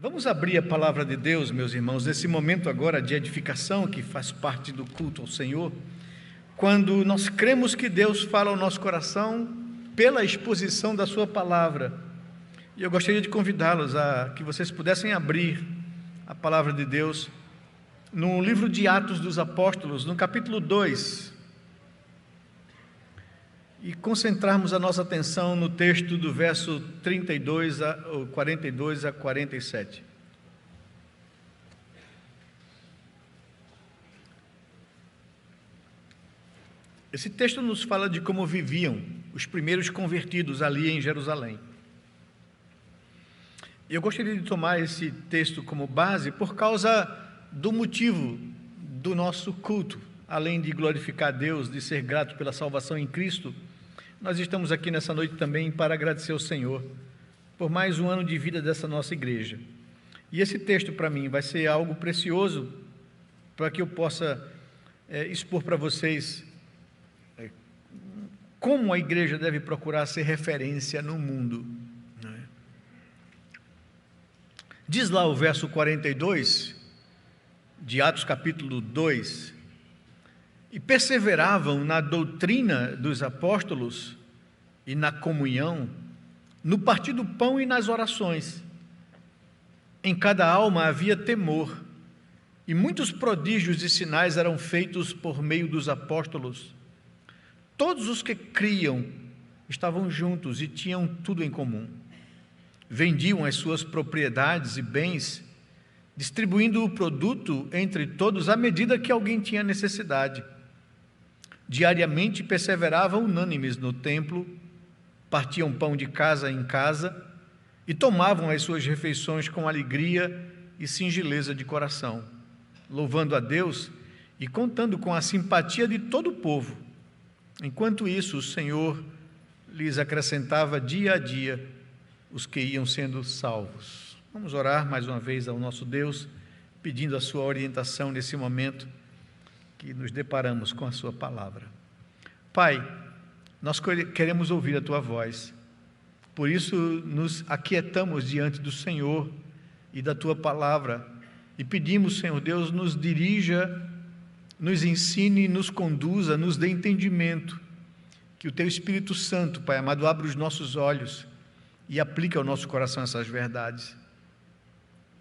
Vamos abrir a palavra de Deus, meus irmãos, nesse momento agora de edificação que faz parte do culto ao Senhor, quando nós cremos que Deus fala ao nosso coração pela exposição da sua palavra. E eu gostaria de convidá-los a que vocês pudessem abrir a palavra de Deus no livro de Atos dos Apóstolos, no capítulo 2, e concentrarmos a nossa atenção no texto do verso 42 a 47. Esse texto nos fala de como viviam os primeiros convertidos ali em Jerusalém. Eu gostaria de tomar esse texto como base por causa do motivo do nosso culto. Além de glorificar a Deus, de ser grato pela salvação em Cristo, nós estamos aqui nessa noite também para agradecer ao Senhor por mais um ano de vida dessa nossa igreja. E esse texto para mim vai ser algo precioso para que eu possa expor para vocês como a igreja deve procurar ser referência no mundo. Diz lá o verso 42 de Atos capítulo 2: e perseveravam na doutrina dos apóstolos e na comunhão, no partir do pão e nas orações. Em cada alma havia temor, e muitos prodígios e sinais eram feitos por meio dos apóstolos. Todos os que criam estavam juntos e tinham tudo em comum. Vendiam as suas propriedades e bens, distribuindo o produto entre todos à medida que alguém tinha necessidade. Diariamente perseveravam unânimes no templo, partiam pão de casa em casa e tomavam as suas refeições com alegria e singeleza de coração, louvando a Deus e contando com a simpatia de todo o povo. Enquanto isso, o Senhor lhes acrescentava dia a dia os que iam sendo salvos. Vamos orar mais uma vez ao nosso Deus, pedindo a sua orientação nesse momento que nos deparamos com a sua palavra. Pai, nós queremos ouvir a tua voz, por isso nos aquietamos diante do Senhor e da tua palavra e pedimos, Senhor Deus, nos dirija, nos ensine, nos conduza, nos dê entendimento, que o teu Espírito Santo, Pai amado, abra os nossos olhos e aplique ao nosso coração essas verdades,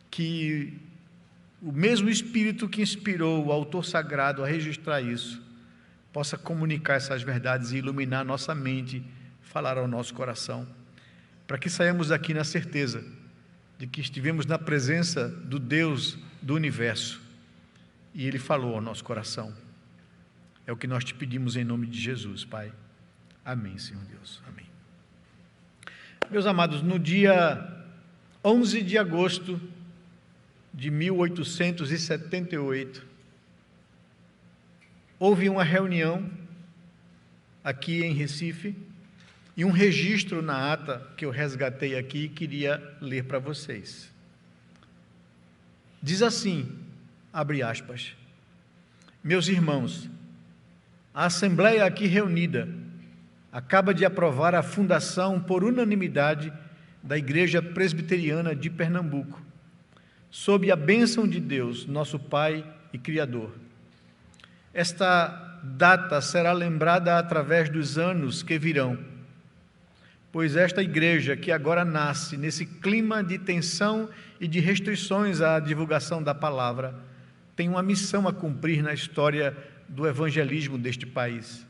que o mesmo Espírito que inspirou o autor sagrado a registrar isso, possa comunicar essas verdades e iluminar nossa mente, falar ao nosso coração, para que saiamos daqui na certeza de que estivemos na presença do Deus do universo e Ele falou ao nosso coração. É o que nós te pedimos em nome de Jesus, Pai. Amém, Senhor Deus. Amém. Meus amados, no dia 11 de agosto de 1878, houve uma reunião aqui em Recife e um registro na ata que eu resgatei aqui e queria ler para vocês. Diz assim, abre aspas: meus irmãos, a Assembleia aqui reunida acaba de aprovar a fundação por unanimidade da Igreja Presbiteriana de Pernambuco, sob a bênção de Deus, nosso Pai e Criador. Esta data será lembrada através dos anos que virão, pois esta igreja que agora nasce nesse clima de tensão e de restrições à divulgação da palavra, tem uma missão a cumprir na história do evangelismo deste país.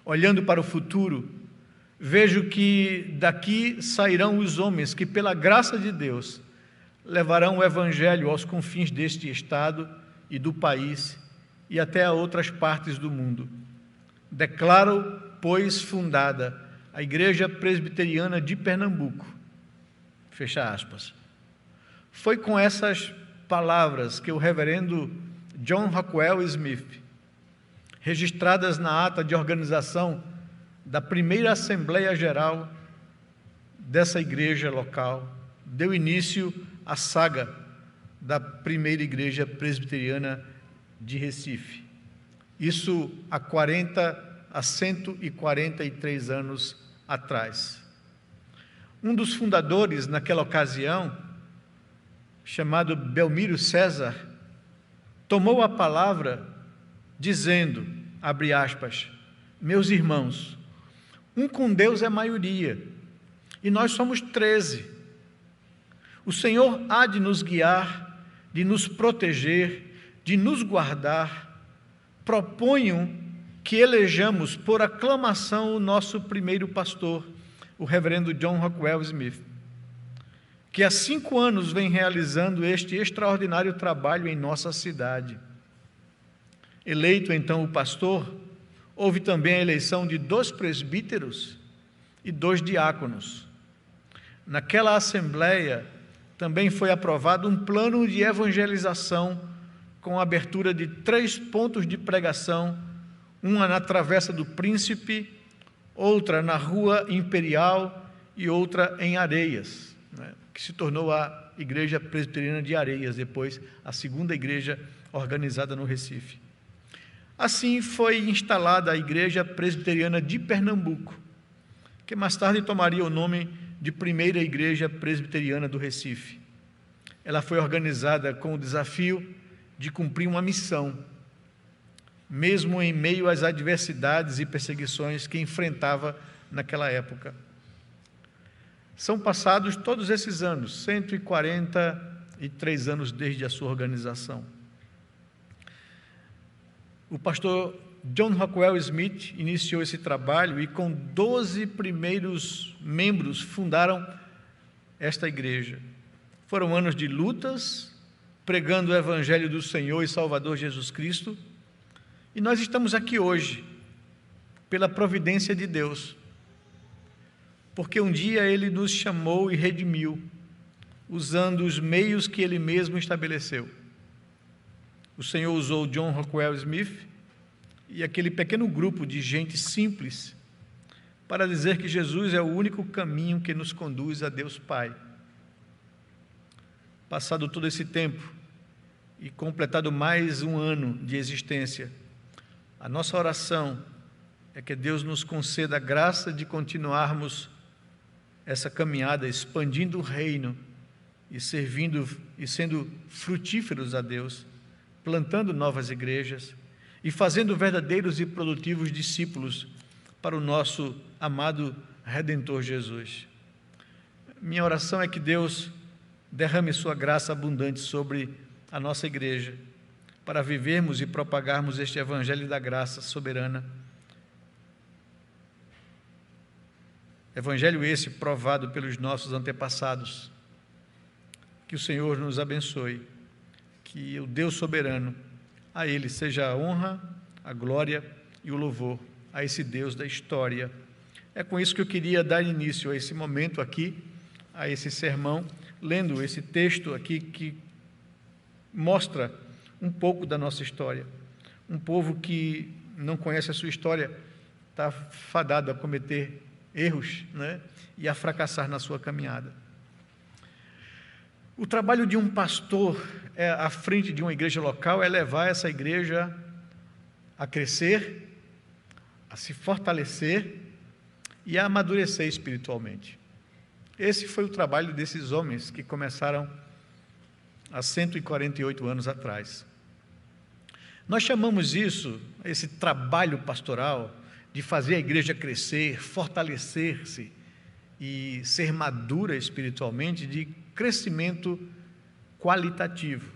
Olhando para o futuro, vejo que daqui sairão os homens que, pela graça de Deus, levarão o Evangelho aos confins deste estado e do país e até a outras partes do mundo. Declaro, pois, fundada a Igreja Presbiteriana de Pernambuco. Fecha aspas. Foi com essas palavras que o reverendo John Rockwell Smith, registradas na ata de organização da primeira Assembleia Geral dessa igreja local, deu início à saga da primeira igreja presbiteriana de Recife. Isso há 143 anos atrás. Um dos fundadores, naquela ocasião, chamado Belmiro César, tomou a palavra dizendo, abre aspas, meus irmãos, um com Deus é maioria, e nós somos 13. O Senhor há de nos guiar, de nos proteger, de nos guardar. Proponho que elejamos por aclamação o nosso primeiro pastor, o reverendo John Rockwell Smith, que há 5 anos vem realizando este extraordinário trabalho em nossa cidade. Eleito então o pastor, houve também a eleição de 2 presbíteros e 2 diáconos. Naquela assembleia também foi aprovado um plano de evangelização com a abertura de 3 pontos de pregação, uma na Travessa do Príncipe, outra na Rua Imperial e outra em Areias, que se tornou a Igreja Presbiteriana de Areias, depois a segunda igreja organizada no Recife. Assim foi instalada a Igreja Presbiteriana de Pernambuco, que mais tarde tomaria o nome de Primeira Igreja Presbiteriana do Recife. Ela foi organizada com o desafio de cumprir uma missão, mesmo em meio às adversidades e perseguições que enfrentava naquela época. São passados todos esses anos, 143 anos desde a sua organização. O pastor John Rockwell Smith iniciou esse trabalho e com 12 primeiros membros fundaram esta igreja. Foram anos de lutas, pregando o Evangelho do Senhor e Salvador Jesus Cristo, e nós estamos aqui hoje, pela providência de Deus, porque um dia Ele nos chamou e redimiu, usando os meios que Ele mesmo estabeleceu. O Senhor usou John Rockwell Smith e aquele pequeno grupo de gente simples para dizer que Jesus é o único caminho que nos conduz a Deus Pai. Passado todo esse tempo e completado mais um ano de existência, a nossa oração é que Deus nos conceda a graça de continuarmos essa caminhada, expandindo o reino e servindo e sendo frutíferos a Deus, plantando novas igrejas e fazendo verdadeiros e produtivos discípulos para o nosso amado Redentor Jesus. Minha oração é que Deus derrame sua graça abundante sobre a nossa igreja, para vivermos e propagarmos este evangelho da graça soberana. Evangelho esse provado pelos nossos antepassados. Que o Senhor nos abençoe, que o Deus soberano, a Ele seja a honra, a glória e o louvor, a esse Deus da história. É com isso que eu queria dar início a esse momento aqui, a esse sermão, lendo esse texto aqui que mostra um pouco da nossa história. Um povo que não conhece a sua história está fadado a cometer erros, e a fracassar na sua caminhada. O trabalho de um pastor à frente de uma igreja local é levar essa igreja a crescer, a se fortalecer e a amadurecer espiritualmente. Esse foi o trabalho desses homens que começaram há 148 anos atrás. Nós chamamos isso, esse trabalho pastoral, de fazer a igreja crescer, fortalecer-se e ser madura espiritualmente, de crescimento qualitativo.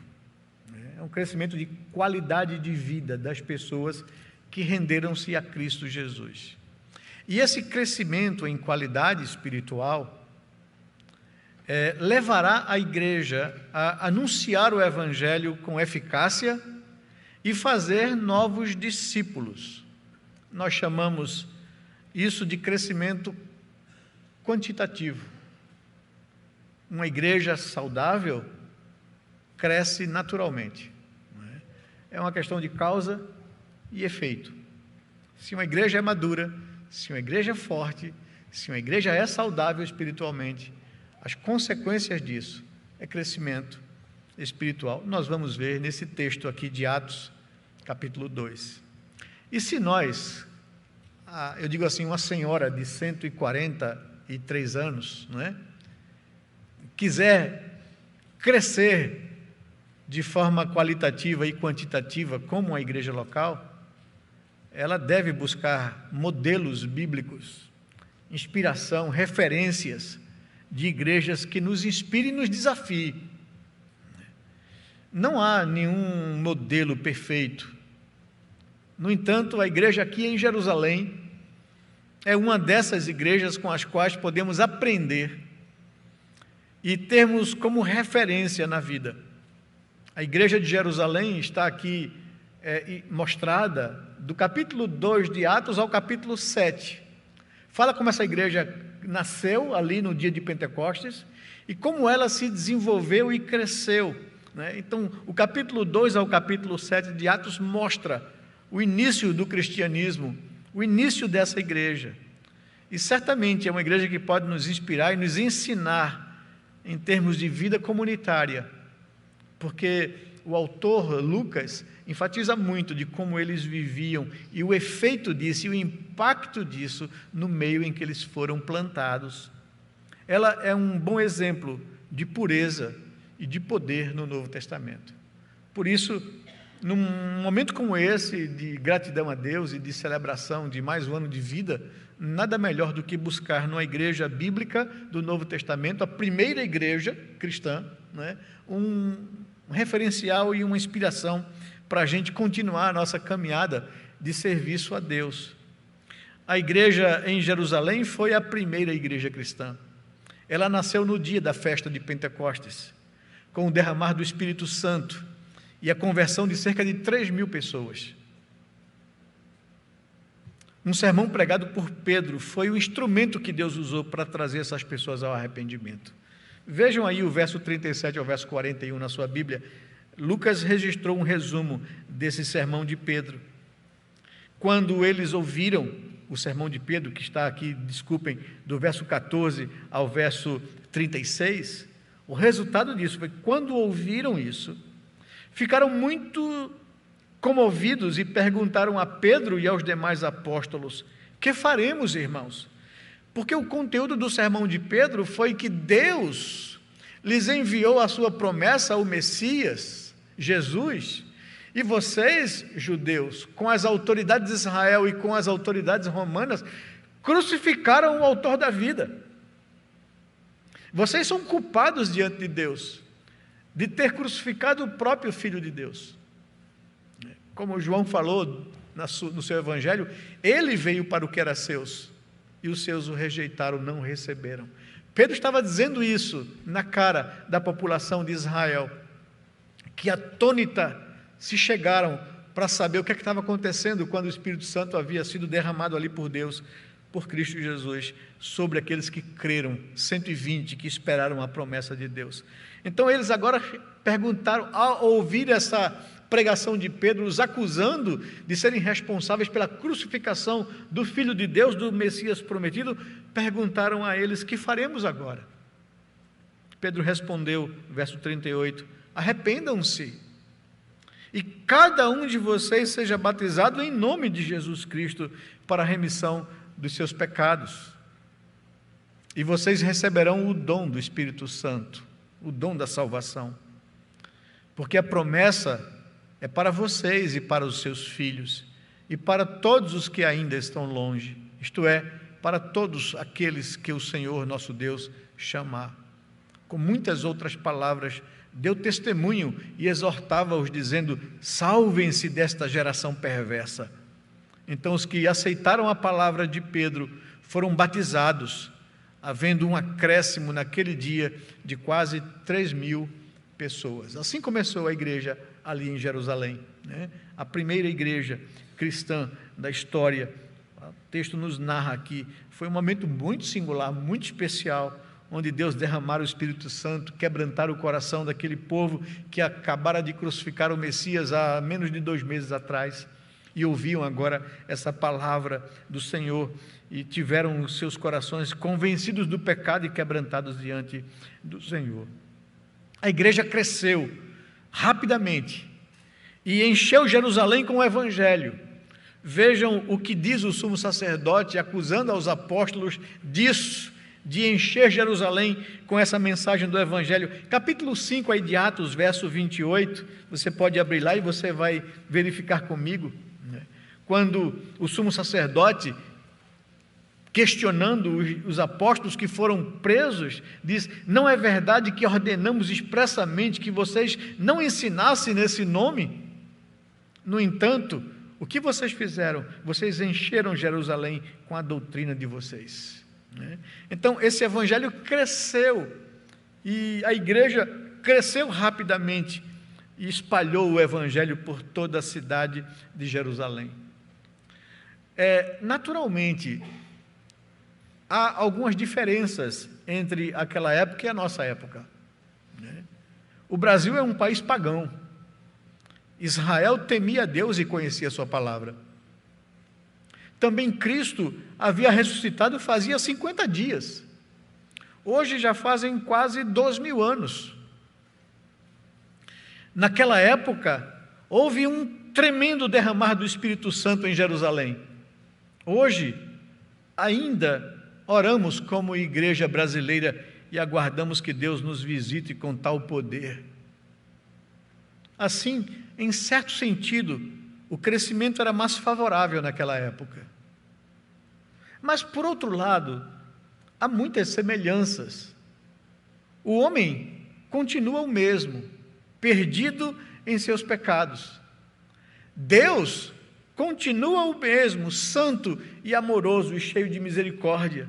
É um crescimento de qualidade de vida das pessoas que renderam-se a Cristo Jesus. E esse crescimento em qualidade espiritual levará a igreja a anunciar o Evangelho com eficácia e fazer novos discípulos. Nós chamamos isso de crescimento quantitativo. Uma igreja saudável cresce naturalmente. É uma questão de causa e efeito. Se uma igreja é madura, se uma igreja é forte, se uma igreja é saudável espiritualmente, as consequências disso é crescimento espiritual. Nós vamos ver nesse texto aqui de Atos, capítulo 2. E se nós, eu digo assim, uma senhora de 143 anos, quiser crescer de forma qualitativa e quantitativa, como a igreja local, ela deve buscar modelos bíblicos, inspiração, referências de igrejas que nos inspirem e nos desafiem. Não há nenhum modelo perfeito. No entanto, a igreja aqui em Jerusalém é uma dessas igrejas com as quais podemos aprender e termos como referência na vida. A igreja de Jerusalém está aqui mostrada do capítulo 2 de Atos ao capítulo 7. Fala como essa igreja nasceu ali no dia de Pentecostes e como ela se desenvolveu e cresceu, né? Então, o capítulo 2 ao capítulo 7 de Atos mostra o início do cristianismo, o início dessa igreja. E certamente é uma igreja que pode nos inspirar e nos ensinar em termos de vida comunitária, porque o autor Lucas enfatiza muito de como eles viviam e o efeito disso e o impacto disso no meio em que eles foram plantados. Ela é um bom exemplo de pureza e de poder no Novo Testamento. Por isso, num momento como esse, de gratidão a Deus e de celebração de mais um ano de vida, nada melhor do que buscar numa igreja bíblica do Novo Testamento, a primeira igreja cristã, né, um referencial e uma inspiração para a gente continuar a nossa caminhada de serviço a Deus. A igreja em Jerusalém foi a primeira igreja cristã. Ela nasceu no dia da festa de Pentecostes, com o derramar do Espírito Santo e a conversão de cerca de 3.000 pessoas. Um sermão pregado por Pedro foi o instrumento que Deus usou para trazer essas pessoas ao arrependimento. Vejam aí o verso 37 ao verso 41 na sua Bíblia. Lucas registrou um resumo desse sermão de Pedro. Quando eles ouviram o sermão de Pedro, que está aqui, desculpem, do verso 14 ao verso 36, o resultado disso foi que, quando ouviram isso, ficaram muito comovidos e perguntaram a Pedro e aos demais apóstolos: que faremos, irmãos? Porque o conteúdo do sermão de Pedro foi que Deus lhes enviou a sua promessa, o Messias, Jesus, e vocês, judeus, com as autoridades de Israel e com as autoridades romanas, crucificaram o autor da vida. Vocês são culpados diante de Deus de ter crucificado o próprio Filho de Deus. Como João falou no seu evangelho, ele veio para o que era seus, e os seus o rejeitaram, não o receberam. Pedro estava dizendo isso na cara da população de Israel, que atônita se chegaram para saber o que estava acontecendo quando o Espírito Santo havia sido derramado ali por Deus, por Cristo Jesus, sobre aqueles que creram, 120 que esperaram a promessa de Deus. Então eles agora perguntaram, ao ouvir essa pregação de Pedro, os acusando de serem responsáveis pela crucificação do Filho de Deus, do Messias prometido, perguntaram a eles: que faremos agora? Pedro respondeu, verso 38, arrependam-se, e cada um de vocês seja batizado em nome de Jesus Cristo para a remissão dos seus pecados, e vocês receberão o dom do Espírito Santo, o dom da salvação, porque a promessa é para vocês e para os seus filhos, e para todos os que ainda estão longe, isto é, para todos aqueles que o Senhor nosso Deus chamar. Com muitas outras palavras, deu testemunho e exortava-os, dizendo: salvem-se desta geração perversa. Então os que aceitaram a palavra de Pedro foram batizados, havendo um acréscimo naquele dia de quase 3.000 pessoas. Assim começou a igreja ali em Jerusalém, né? A primeira igreja cristã da história. O texto nos narra aqui, foi um momento muito singular, muito especial, onde Deus derramara o Espírito Santo, quebrantar o coração daquele povo que acabara de crucificar o Messias há menos de 2 meses atrás, e ouviam agora essa palavra do Senhor, e tiveram os seus corações convencidos do pecado e quebrantados diante do Senhor. A igreja cresceu rapidamente e encheu Jerusalém com o evangelho. Vejam o que diz o sumo sacerdote, acusando aos apóstolos disso, de encher Jerusalém com essa mensagem do Evangelho. Capítulo 5 aí de Atos, verso 28, você pode abrir lá e você vai verificar comigo, né? Quando o sumo sacerdote, questionando os apóstolos que foram presos, diz: não é verdade que ordenamos expressamente que vocês não ensinassem nesse nome? No entanto, o que vocês fizeram? Vocês encheram Jerusalém com a doutrina de vocês. Então, esse evangelho cresceu, e a igreja cresceu rapidamente, e espalhou o evangelho por toda a cidade de Jerusalém. Naturalmente, há algumas diferenças entre aquela época e a nossa época. O Brasil é um país pagão. Israel temia a Deus e conhecia a sua palavra. Também Cristo havia ressuscitado fazia 50 dias. Hoje já fazem quase 2000 anos. Naquela época, houve um tremendo derramar do Espírito Santo em Jerusalém. Hoje, ainda oramos como igreja brasileira e aguardamos que Deus nos visite com tal poder. Assim, em certo sentido, o crescimento era mais favorável naquela época. Mas, por outro lado, há muitas semelhanças. O homem continua o mesmo, perdido em seus pecados. Deus continua o mesmo, santo e amoroso e cheio de misericórdia.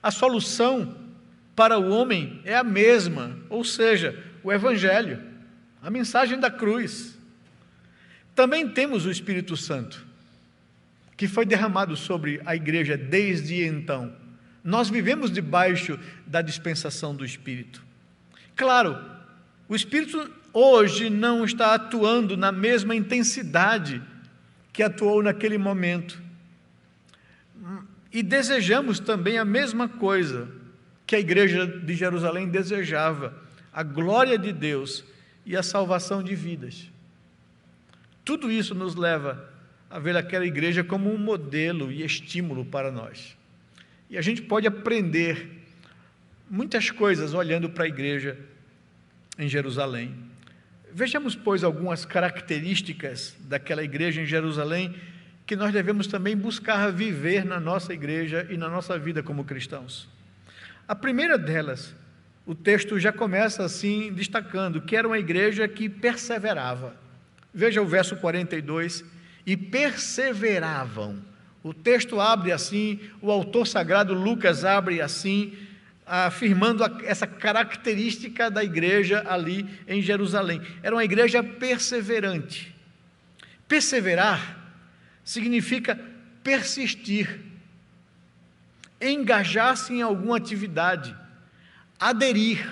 A solução para o homem é a mesma, ou seja, o Evangelho, a mensagem da cruz. Também temos o Espírito Santo, que foi derramado sobre a igreja desde então. Nós vivemos debaixo da dispensação do Espírito. Claro, o Espírito hoje não está atuando na mesma intensidade que atuou naquele momento. E desejamos também a mesma coisa que a igreja de Jerusalém desejava: a glória de Deus e a salvação de vidas. Tudo isso nos leva a ver aquela igreja como um modelo e estímulo para nós. E a gente pode aprender muitas coisas olhando para a igreja em Jerusalém. Vejamos, pois, algumas características daquela igreja em Jerusalém que nós devemos também buscar viver na nossa igreja e na nossa vida como cristãos. A primeira delas, o texto já começa assim, destacando que era uma igreja que perseverava. Veja o verso 42, e perseveravam. O texto abre assim, o autor sagrado Lucas abre assim, afirmando essa característica da igreja ali em Jerusalém. Era uma igreja perseverante. Perseverar significa persistir, engajar-se em alguma atividade, aderir,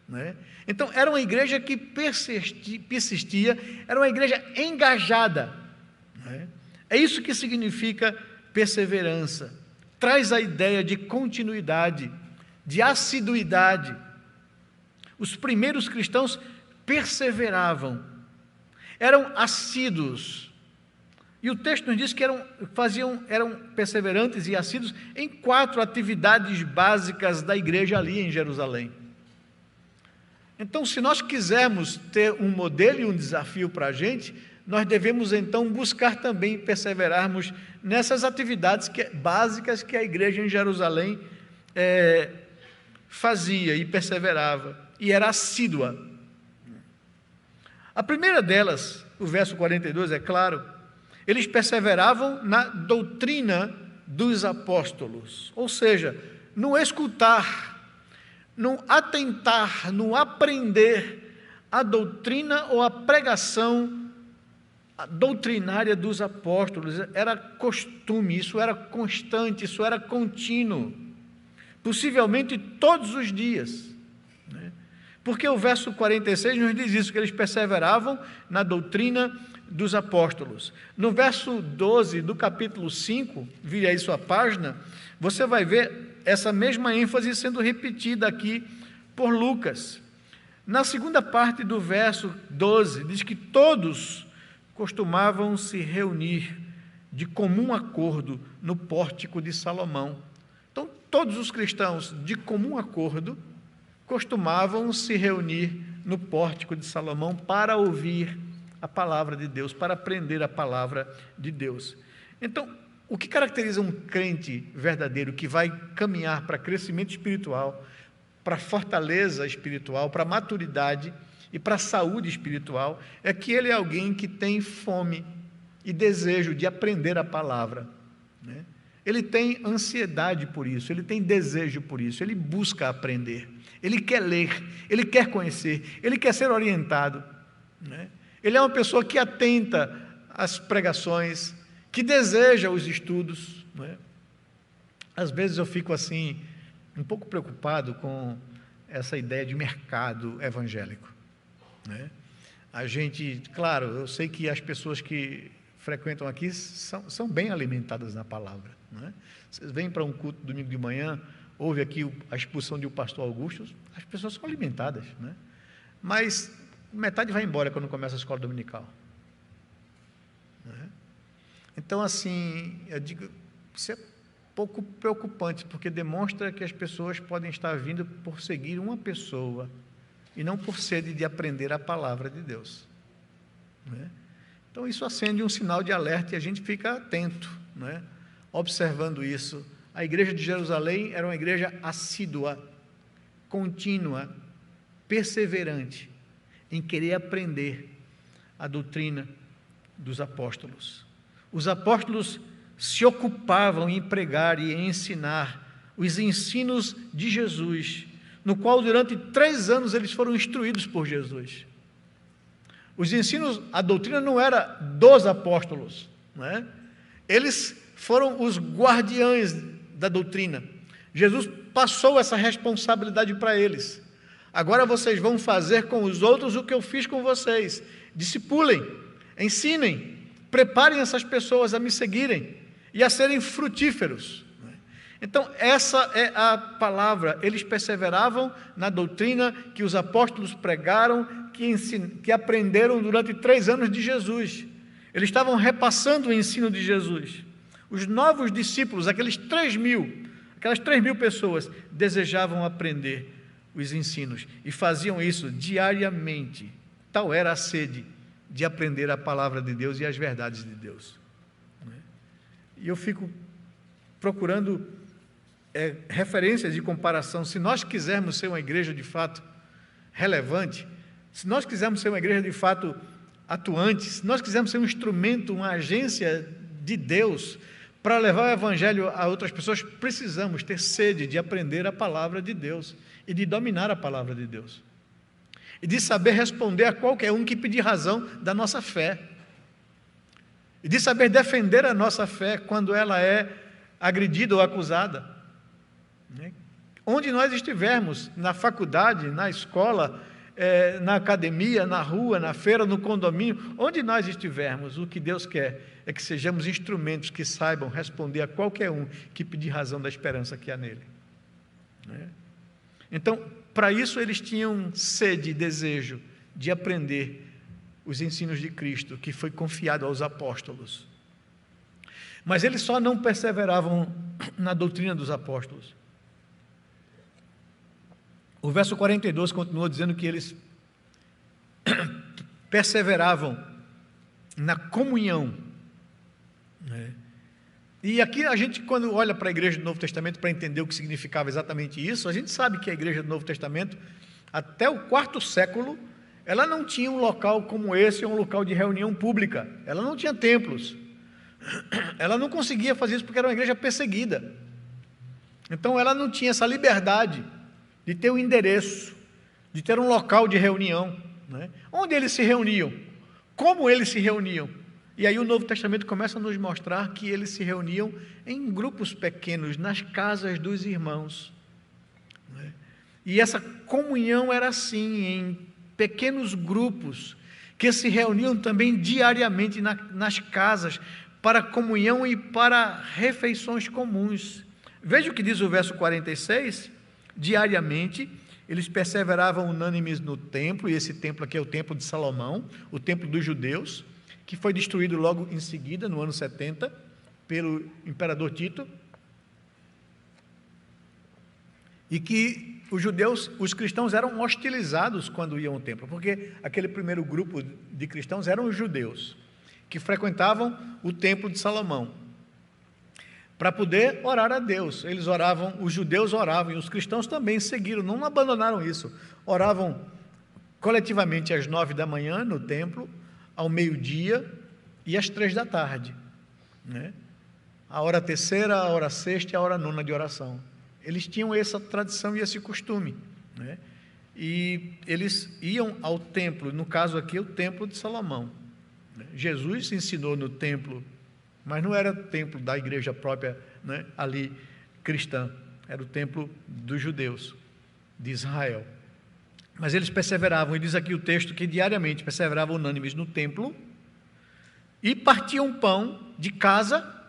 né? Então, era uma igreja que persistia, era uma igreja engajada, né? É isso que significa perseverança. Traz a ideia de continuidade, de assiduidade. Os primeiros cristãos perseveravam, eram assíduos. E o texto nos diz que eram perseverantes e assíduos em 4 atividades básicas da igreja ali em Jerusalém. Então, se nós quisermos ter um modelo e um desafio para a gente, nós devemos então buscar também perseverarmos nessas atividades básicas que a igreja em Jerusalém fazia e perseverava, e era assídua. A primeira delas, o verso 42, é claro, eles perseveravam na doutrina dos apóstolos, ou seja, no escutar, no atentar, no aprender a doutrina ou a pregação doutrinária dos apóstolos. Era costume, isso era constante, isso era contínuo, possivelmente todos os dias, né? Porque o verso 46 nos diz isso, que eles perseveravam na doutrina dos apóstolos. No verso 12 do capítulo 5, vire aí sua página, você vai ver essa mesma ênfase sendo repetida aqui por Lucas. Na segunda parte do verso 12, diz que todos costumavam se reunir de comum acordo no pórtico de Salomão. Então, todos os cristãos, de comum acordo, costumavam se reunir no pórtico de Salomão para ouvir a palavra de Deus, para aprender a palavra de Deus. Então, o que caracteriza um crente verdadeiro que vai caminhar para crescimento espiritual, para fortaleza espiritual, para maturidade e para saúde espiritual, é que ele é alguém que tem fome e desejo de aprender a palavra, né? Ele tem ansiedade por isso, ele tem desejo por isso, ele busca aprender, ele quer ler, ele quer conhecer, ele quer ser orientado, né? Ele é uma pessoa que atenta às pregações, que deseja os estudos, né? Às vezes eu fico assim, um pouco preocupado com essa ideia de mercado evangélico, né? A gente, claro, eu sei que as pessoas que frequentam aqui são bem alimentadas na palavra, né? Vocês vêm para um culto domingo de manhã, houve aqui a expulsão de um pastor Augusto, as pessoas são alimentadas, né? Mas metade vai embora quando começa a escola dominical, né? Então, assim, eu digo, isso é pouco preocupante, porque demonstra que as pessoas podem estar vindo por seguir uma pessoa e não por sede de aprender a palavra de Deus, né? Então, isso acende um sinal de alerta e a gente fica atento, né? Observando isso. A igreja de Jerusalém era uma igreja assídua, contínua, perseverante em querer aprender a doutrina dos apóstolos. Os apóstolos se ocupavam em pregar e em ensinar os ensinos de Jesus, no qual durante 3 anos eles foram instruídos por Jesus. Os ensinos, a doutrina não era dos apóstolos, né? Eles foram os guardiães da doutrina. Jesus passou essa responsabilidade para eles. Agora vocês vão fazer com os outros o que eu fiz com vocês. Discipulem, ensinem, preparem essas pessoas a me seguirem e a serem frutíferos. Então, essa é a palavra. Eles perseveravam na doutrina que os apóstolos pregaram, que aprenderam durante 3 anos de Jesus. Eles estavam repassando o ensino de Jesus. Os novos discípulos, aquelas 3 mil pessoas, desejavam aprender os ensinos e faziam isso diariamente. Tal era a sede de aprender a palavra de Deus e as verdades de Deus. E eu fico procurando referências de comparação. Se nós quisermos ser uma igreja de fato relevante, se nós quisermos ser uma igreja de fato atuante, se nós quisermos ser um instrumento, uma agência de Deus para levar o evangelho a outras pessoas, precisamos ter sede de aprender a palavra de Deus e de dominar a palavra de Deus e de saber responder a qualquer um que pedir razão da nossa fé e de saber defender a nossa fé quando ela é agredida ou acusada, né? Onde nós estivermos, na faculdade, na escola, na academia, na rua, na feira, no condomínio, onde nós estivermos, o que Deus quer é que sejamos instrumentos que saibam responder a qualquer um que pedir razão da esperança que há nele, né? Então, para isso eles tinham sede e desejo de aprender os ensinos de Cristo, que foi confiado aos apóstolos. Mas eles só não perseveravam na doutrina dos apóstolos. O verso 42 continua dizendo que eles perseveravam na comunhão, né? E aqui a gente, quando olha para a igreja do Novo Testamento para entender o que significava exatamente isso, a gente sabe que a igreja do Novo Testamento, até o 4º século, ela não tinha um local como esse, um local de reunião pública. Ela não tinha templos. Ela não conseguia fazer isso porque era uma igreja perseguida. Então ela não tinha essa liberdade de ter um endereço, de ter um local de reunião, né? Onde eles se reuniam? Como eles se reuniam? E aí o Novo Testamento começa a nos mostrar que eles se reuniam em grupos pequenos, nas casas dos irmãos, né? E essa comunhão era assim, em pequenos grupos, que se reuniam também diariamente nas casas, para comunhão e para refeições comuns. Veja o que diz o verso 46, diariamente, eles perseveravam unânimes no templo, e esse templo aqui é o templo de Salomão, o templo dos judeus, que foi destruído logo em seguida, no ano 70, pelo imperador Tito. e que os cristãos eram hostilizados quando iam ao templo, porque aquele primeiro grupo de cristãos eram os judeus, que frequentavam o templo de Salomão, para poder orar a Deus. Eles oravam, os judeus oravam, e os cristãos também seguiram, não abandonaram isso, oravam coletivamente às 9 da manhã no templo, ao meio-dia e às 3 da tarde, né? A hora terceira, a hora sexta e a hora nona de oração. Eles tinham essa tradição e esse costume, né? E eles iam ao templo, no caso aqui, o templo de Salomão. Jesus ensinou no templo, mas não era o templo da igreja própria, né, ali cristã, era o templo dos judeus, de Israel. Mas eles perseveravam, e diz aqui o texto que diariamente perseveravam unânimes no templo e partiam pão de casa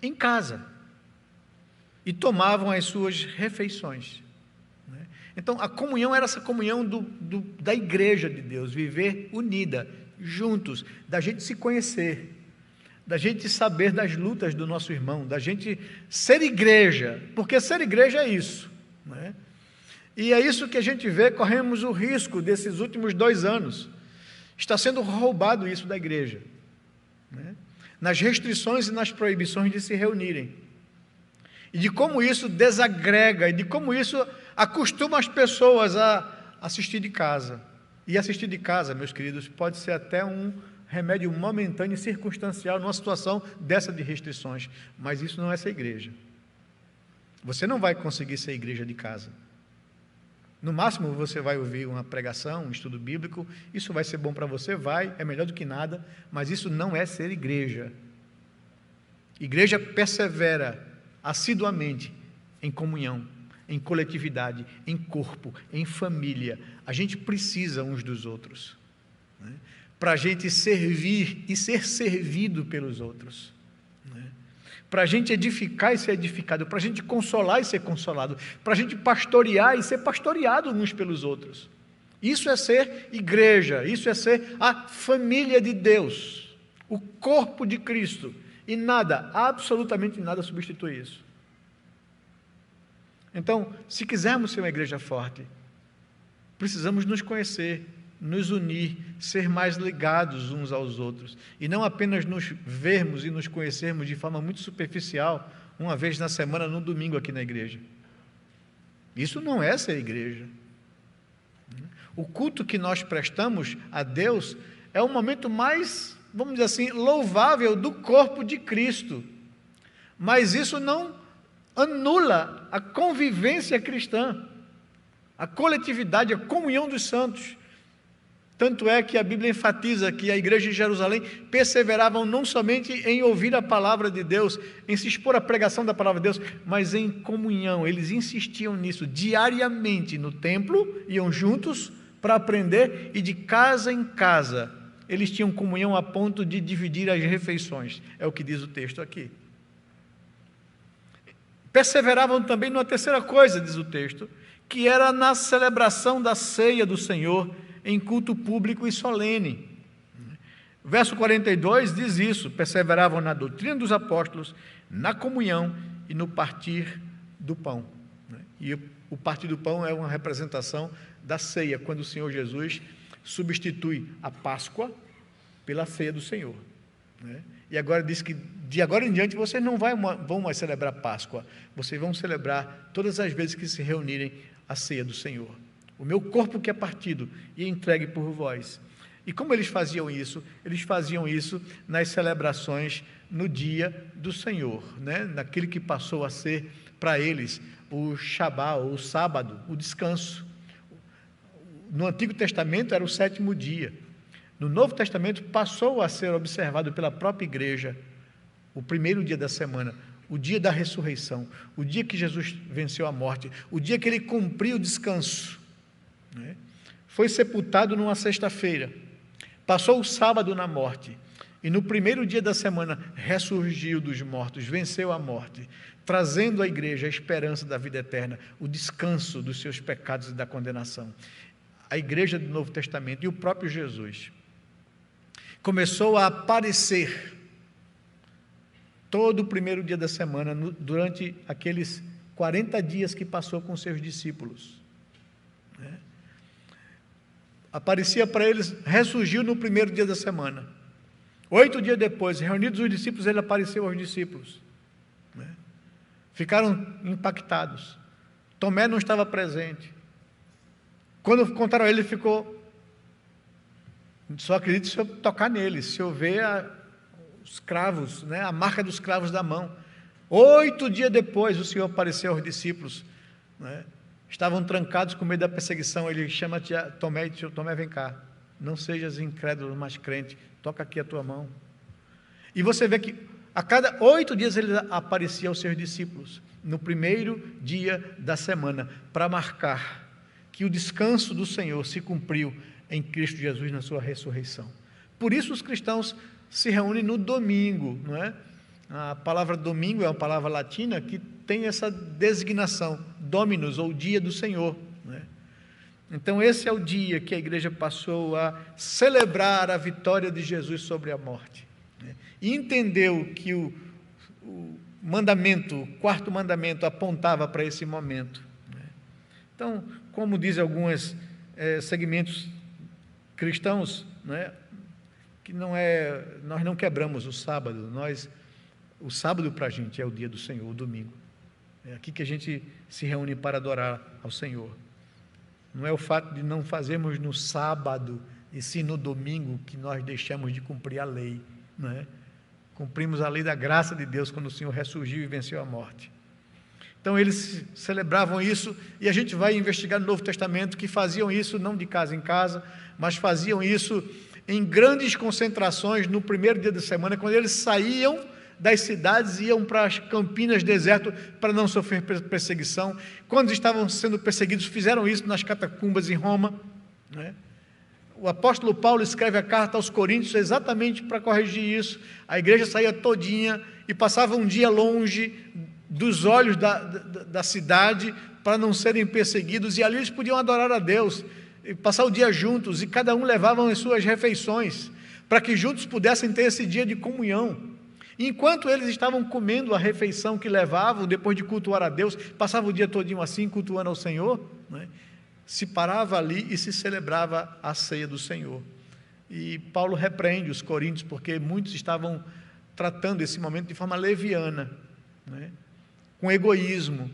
em casa e tomavam as suas refeições, né? Então a comunhão era essa comunhão da igreja de Deus, viver unida, juntos, da gente se conhecer, da gente saber das lutas do nosso irmão, da gente ser igreja, porque ser igreja é isso, né? E é isso que a gente vê, corremos o risco desses últimos 2 anos, está sendo roubado isso da igreja, né? Nas restrições e nas proibições de se reunirem, e de como isso desagrega, e de como isso acostuma as pessoas a assistir de casa. E assistir de casa, meus queridos, pode ser até um remédio momentâneo e circunstancial numa situação dessa de restrições, mas isso não é ser igreja. Você não vai conseguir ser igreja de casa. No máximo você vai ouvir uma pregação, um estudo bíblico, isso vai ser bom para você, é melhor do que nada, mas isso não é ser igreja. Igreja persevera assiduamente em comunhão, em coletividade, em corpo, em família. A gente precisa uns dos outros, né? Para a gente servir e ser servido pelos outros, né? Para a gente edificar e ser edificado, para a gente consolar e ser consolado, para a gente pastorear e ser pastoreado uns pelos outros. Isso é ser igreja, isso é ser a família de Deus, o corpo de Cristo, e nada, absolutamente nada substitui isso. Então, se quisermos ser uma igreja forte, precisamos nos conhecer, nos unir, ser mais ligados uns aos outros, e não apenas nos vermos e nos conhecermos de forma muito superficial, uma vez na semana, no domingo aqui na igreja. Isso não é ser igreja. O culto que nós prestamos a Deus é o momento mais, vamos dizer assim, louvável do corpo de Cristo, mas isso não anula a convivência cristã, a coletividade, a comunhão dos santos. Tanto é que a Bíblia enfatiza que a igreja de Jerusalém perseveravam não somente em ouvir a palavra de Deus, em se expor à pregação da palavra de Deus, mas em comunhão. Eles insistiam nisso diariamente no templo, iam juntos para aprender, e de casa em casa eles tinham comunhão a ponto de dividir as refeições. É o que diz o texto aqui. Perseveravam também numa terceira coisa, diz o texto, que era na celebração da ceia do Senhor, em culto público e solene. Verso 42 diz isso: perseveravam na doutrina dos apóstolos, na comunhão e no partir do pão. E o partir do pão é uma representação da ceia, quando o Senhor Jesus substitui a Páscoa pela ceia do Senhor. E agora diz que de agora em diante vocês não vão mais celebrar Páscoa, vocês vão celebrar todas as vezes que se reunirem a ceia do Senhor. O meu corpo que é partido e entregue por vós. E como eles faziam isso? Eles faziam isso nas celebrações no dia do Senhor, né? Naquele que passou a ser para eles o Shabá, ou o sábado, o descanso. No Antigo Testamento era o 7º dia. No Novo Testamento passou a ser observado pela própria igreja o primeiro dia da semana, o dia da ressurreição, o dia que Jesus venceu a morte, o dia que ele cumpriu o descanso. Foi sepultado numa sexta-feira, passou o sábado na morte, e no primeiro dia da semana ressurgiu dos mortos, venceu a morte, trazendo à igreja a esperança da vida eterna, o descanso dos seus pecados e da condenação. A igreja do Novo Testamento e o próprio Jesus começou a aparecer todo o primeiro dia da semana, durante aqueles 40 dias que passou com seus discípulos. Aparecia para eles, ressurgiu no primeiro dia da semana. 8 dias depois, reunidos os discípulos, ele apareceu aos discípulos. Ficaram impactados. Tomé não estava presente. Quando contaram a ele, ele ficou: só acredito se eu tocar nele, se eu ver os cravos, a marca dos cravos da mão. 8 dias depois, o Senhor apareceu aos discípulos. Estavam trancados com medo da perseguição. Ele chama Tomé e diz: Tomé, vem cá, não sejas incrédulo, mas crente, toca aqui a tua mão. E você vê que a cada 8 dias ele aparecia aos seus discípulos, no primeiro dia da semana, para marcar que o descanso do Senhor se cumpriu em Cristo Jesus na sua ressurreição. Por isso os cristãos se reúnem no domingo, não é? A palavra domingo é uma palavra latina que tem essa designação, Dominus, ou dia do Senhor, não é? Então esse é o dia que a igreja passou a celebrar a vitória de Jesus sobre a morte, né? E entendeu que o mandamento, o quarto mandamento, apontava para esse momento, né? Então, como dizem alguns segmentos cristãos, né, que nós não quebramos o sábado, o sábado para a gente é o dia do Senhor, o domingo. É aqui que a gente se reúne para adorar ao Senhor. Não é o fato de não fazermos no sábado e sim no domingo que nós deixamos de cumprir a lei, não é? Cumprimos a lei da graça de Deus quando o Senhor ressurgiu e venceu a morte. Então eles celebravam isso, e a gente vai investigar no Novo Testamento que faziam isso não de casa em casa, mas faziam isso em grandes concentrações no primeiro dia da semana, quando eles saíam das cidades e iam para as campinas, deserto, para não sofrer perseguição. Quando estavam sendo perseguidos, fizeram isso nas catacumbas em Roma, né? O apóstolo Paulo escreve a carta aos Coríntios exatamente para corrigir isso. A igreja saía todinha e passava um dia longe dos olhos da cidade para não serem perseguidos, e ali eles podiam adorar a Deus, e passar o dia juntos, e cada um levava as suas refeições, para que juntos pudessem ter esse dia de comunhão. E enquanto eles estavam comendo a refeição que levavam, depois de cultuar a Deus, passava o dia todinho assim, cultuando ao Senhor, né? Se parava ali e se celebrava a ceia do Senhor. E Paulo repreende os coríntios, porque muitos estavam tratando esse momento de forma leviana, né? Com egoísmo.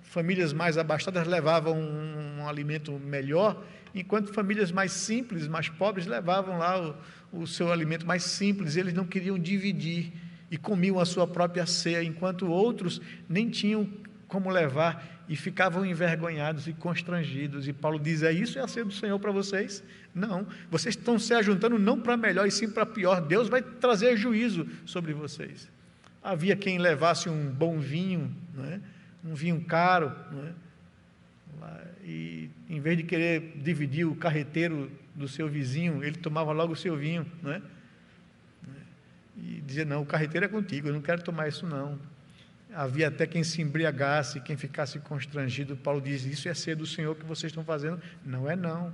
Famílias mais abastadas levavam um alimento melhor, enquanto famílias mais simples, mais pobres, levavam lá o seu alimento mais simples. Eles não queriam dividir e comiam a sua própria ceia, enquanto outros nem tinham como levar e ficavam envergonhados e constrangidos. E Paulo diz: isso é a ceia do Senhor para vocês? Não, vocês estão se ajuntando não para melhor e sim para pior. Deus vai trazer juízo sobre vocês. Havia quem levasse um bom vinho, né? Um vinho caro, né? E em vez de querer dividir o carreteiro do seu vizinho, ele tomava logo o seu vinho, né? E dizia: não, o carreteiro é contigo, eu não quero tomar isso não. Havia até quem se embriagasse, quem ficasse constrangido. Paulo diz: isso é ceia do Senhor que vocês estão fazendo? Não é não,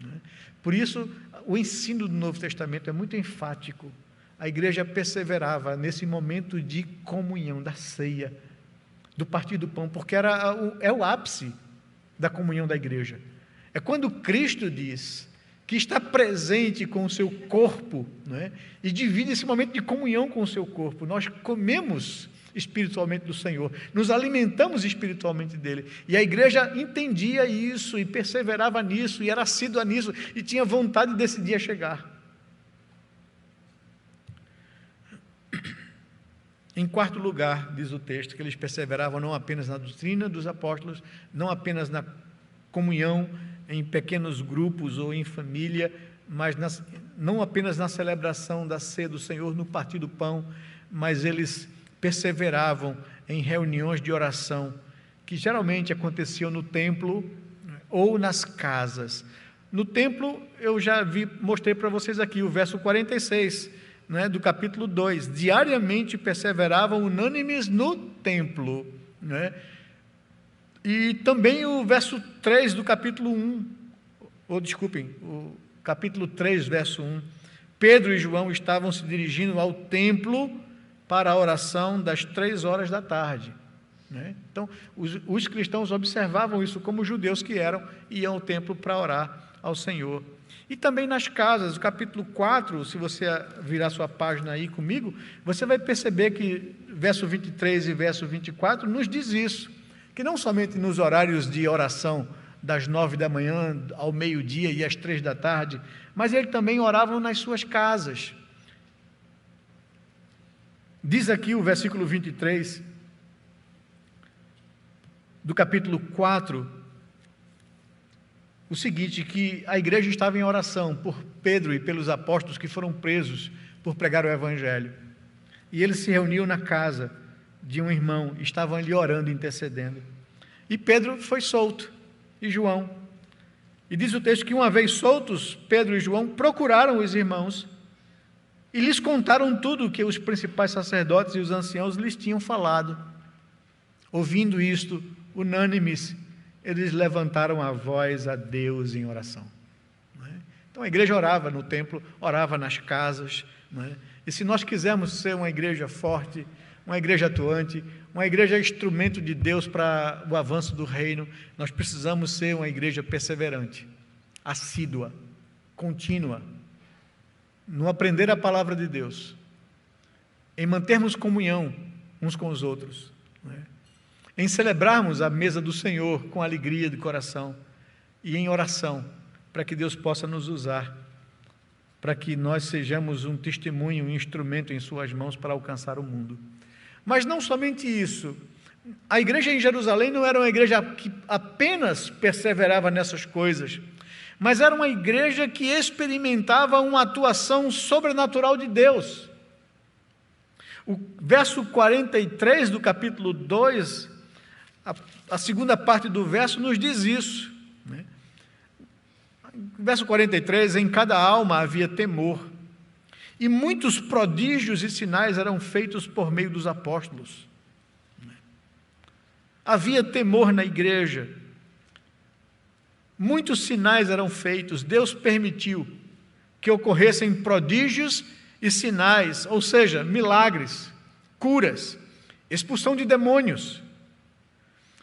né? Por isso o ensino do Novo Testamento é muito enfático. A igreja perseverava nesse momento de comunhão, da ceia, do partir do pão, porque é o ápice da comunhão da igreja. É quando Cristo diz que está presente com o seu corpo, né? E divide esse momento de comunhão com o seu corpo. Nós comemos espiritualmente do Senhor, nos alimentamos espiritualmente dele, e a igreja entendia isso e perseverava nisso, e era assídua nisso, e tinha vontade desse dia chegar. Em quarto lugar, diz o texto, que eles perseveravam não apenas na doutrina dos apóstolos, não apenas na comunhão em pequenos grupos ou em família, mas não apenas na celebração da ceia do Senhor, no partir do pão, mas eles perseveravam em reuniões de oração, que geralmente aconteciam no templo ou nas casas. No templo, eu já mostrei para vocês aqui o verso 46, né, do capítulo 2, diariamente perseveravam unânimes no templo, né? E também o verso 3 do capítulo 1, o capítulo 3, verso 1, Pedro e João estavam se dirigindo ao templo para a oração das 3 horas da tarde. Né? Então, os cristãos observavam isso como judeus que eram, iam ao templo para orar ao Senhor. E também nas casas, o capítulo 4, se você virar sua página aí comigo, você vai perceber que verso 23 e verso 24 nos diz isso, que não somente nos horários de oração das 9 da manhã ao meio-dia e às 3 da tarde, mas eles também oravam nas suas casas. Diz aqui o versículo 23 do capítulo 4, o seguinte, que a igreja estava em oração por Pedro e pelos apóstolos que foram presos por pregar o Evangelho. E eles se reuniam na casa de um irmão, estavam ali orando, intercedendo. E Pedro foi solto, e João. E diz o texto que uma vez soltos, Pedro e João procuraram os irmãos e lhes contaram tudo o que os principais sacerdotes e os anciãos lhes tinham falado. Ouvindo isto, unânimes, eles levantaram a voz a Deus em oração. Então a igreja orava no templo, orava nas casas. E se nós quisermos ser uma igreja forte, uma igreja atuante, uma igreja instrumento de Deus para o avanço do reino, nós precisamos ser uma igreja perseverante, assídua, contínua, no aprender a palavra de Deus, em mantermos comunhão uns com os outros, em celebrarmos a mesa do Senhor com alegria de coração e em oração, para que Deus possa nos usar, para que nós sejamos um testemunho, um instrumento em suas mãos para alcançar o mundo. Mas não somente isso, a igreja em Jerusalém não era uma igreja que apenas perseverava nessas coisas, mas era uma igreja que experimentava uma atuação sobrenatural de Deus. O verso 43 do capítulo 2, a segunda parte do verso nos diz isso. Verso 43, em cada alma havia temor, e muitos prodígios e sinais eram feitos por meio dos apóstolos. Havia temor na igreja, muitos sinais eram feitos, Deus permitiu que ocorressem prodígios e sinais, ou seja, milagres, curas, expulsão de demônios.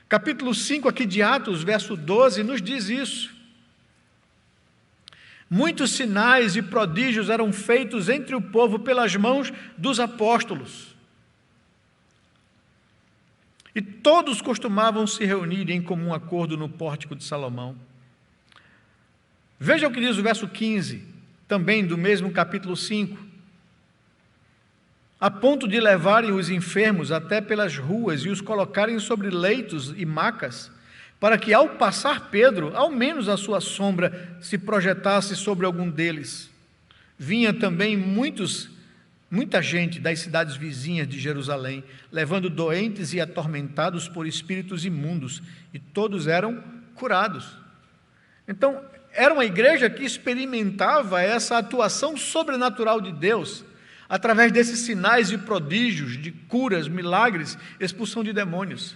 Capítulo 5 aqui de Atos, verso 12, nos diz isso. Muitos sinais e prodígios eram feitos entre o povo pelas mãos dos apóstolos. E todos costumavam se reunir em comum acordo no pórtico de Salomão. Veja o que diz o verso 15, também do mesmo capítulo 5. A ponto de levarem os enfermos até pelas ruas e os colocarem sobre leitos e macas, para que ao passar Pedro, ao menos a sua sombra se projetasse sobre algum deles. Vinha também muita gente das cidades vizinhas de Jerusalém, levando doentes e atormentados por espíritos imundos, e todos eram curados. Então, era uma igreja que experimentava essa atuação sobrenatural de Deus, através desses sinais e prodígios, de curas, milagres, expulsão de demônios.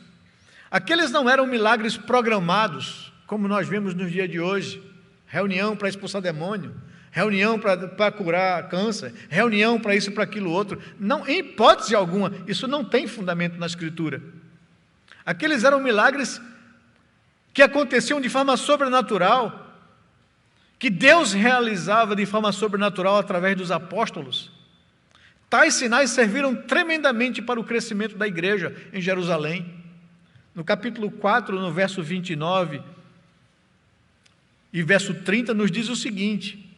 Aqueles não eram milagres programados, como nós vemos no dia de hoje, reunião para expulsar demônio, reunião para curar câncer, reunião para isso e para aquilo outro. Não, em hipótese alguma, isso não tem fundamento na Escritura. Aqueles eram milagres que aconteciam de forma sobrenatural, que Deus realizava de forma sobrenatural através dos apóstolos. Tais sinais serviram tremendamente para o crescimento da igreja em Jerusalém. No capítulo 4, no verso 29 e verso 30, nos diz o seguinte: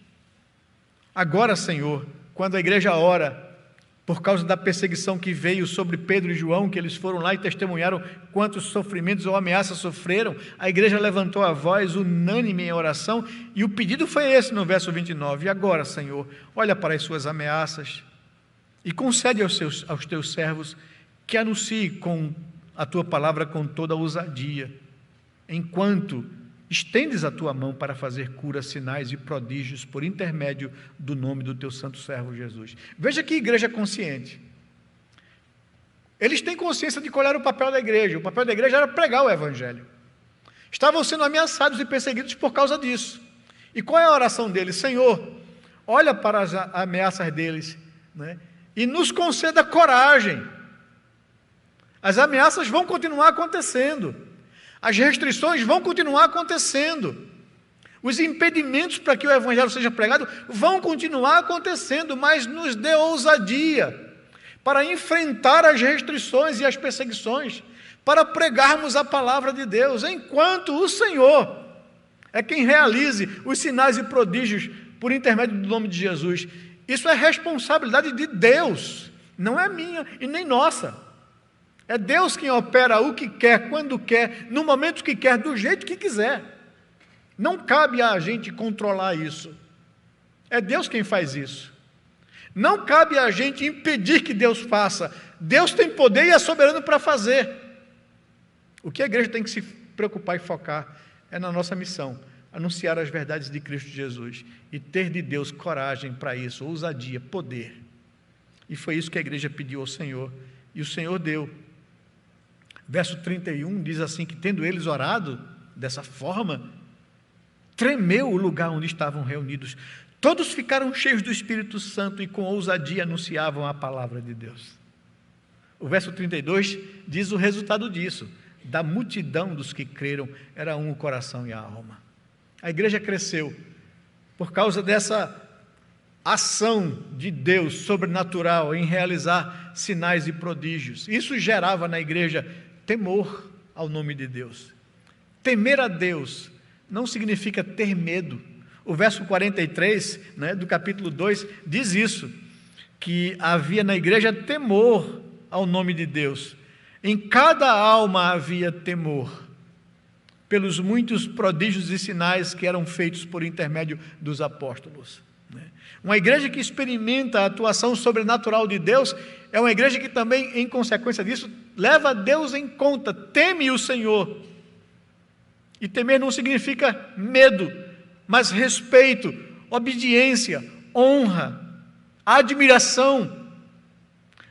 agora, Senhor, quando a igreja ora, por causa da perseguição que veio sobre Pedro e João, que eles foram lá e testemunharam quantos sofrimentos ou ameaças sofreram, a igreja levantou a voz unânime em oração, e o pedido foi esse no verso 29, e agora, Senhor, olha para as suas ameaças, e concede aos teus servos que anuncie com a tua palavra com toda a ousadia, enquanto estendes a tua mão para fazer curas, sinais e prodígios por intermédio do nome do teu santo servo Jesus. Veja que igreja consciente. Eles têm consciência de qual era o papel da igreja. O papel da igreja era pregar o evangelho. Estavam sendo ameaçados e perseguidos por causa disso. E qual é a oração deles? Senhor, olha para as ameaças deles, e nos conceda coragem. As ameaças vão continuar acontecendo, as restrições vão continuar acontecendo, os impedimentos para que o Evangelho seja pregado vão continuar acontecendo, mas nos dê ousadia para enfrentar as restrições e as perseguições, para pregarmos a palavra de Deus, enquanto o Senhor é quem realize os sinais e prodígios por intermédio do nome de Jesus. Isso é responsabilidade de Deus, não é minha e nem nossa. É Deus quem opera o que quer, quando quer, no momento que quer, do jeito que quiser. Não cabe a gente controlar isso. É Deus quem faz isso. Não cabe a gente impedir que Deus faça. Deus tem poder e é soberano para fazer. O que a igreja tem que se preocupar e focar é na nossa missão, anunciar as verdades de Cristo Jesus e ter de Deus coragem para isso, ousadia, poder. E foi isso que a igreja pediu ao Senhor, e o Senhor deu. Verso 31 diz assim, que tendo eles orado dessa forma, tremeu o lugar onde estavam reunidos. Todos ficaram cheios do Espírito Santo e com ousadia anunciavam a palavra de Deus. O verso 32 diz o resultado disso. Da multidão dos que creram, era um o coração e a alma. A igreja cresceu por causa dessa ação de Deus sobrenatural em realizar sinais e prodígios. Isso gerava na igreja temor ao nome de Deus. Temer a Deus não significa ter medo. O verso 43, do capítulo 2, diz isso, que havia na igreja temor ao nome de Deus. Em cada alma havia temor, pelos muitos prodígios e sinais que eram feitos por intermédio dos apóstolos. Uma igreja que experimenta a atuação sobrenatural de Deus é uma igreja que também, em consequência disso, leva Deus em conta, teme o Senhor. E temer não significa medo, mas respeito, obediência, honra, admiração.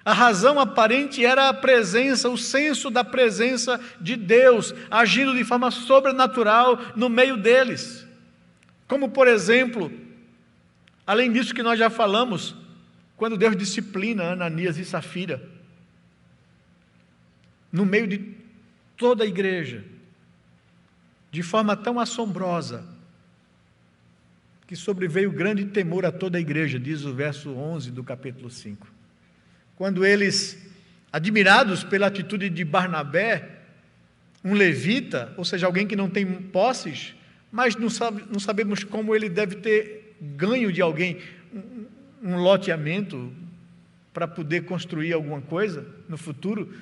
A razão aparente era a presença, o senso da presença de Deus, agindo de forma sobrenatural no meio deles. Como, por exemplo, além disso que nós já falamos, quando Deus disciplina Ananias e Safira, no meio de toda a igreja, de forma tão assombrosa, que sobreveio grande temor a toda a igreja, diz o verso 11 do capítulo 5. Quando eles, admirados pela atitude de Barnabé, um levita, ou seja, alguém que não tem posses, mas não sabemos como ele deve ter ganho de alguém um loteamento para poder construir alguma coisa no futuro.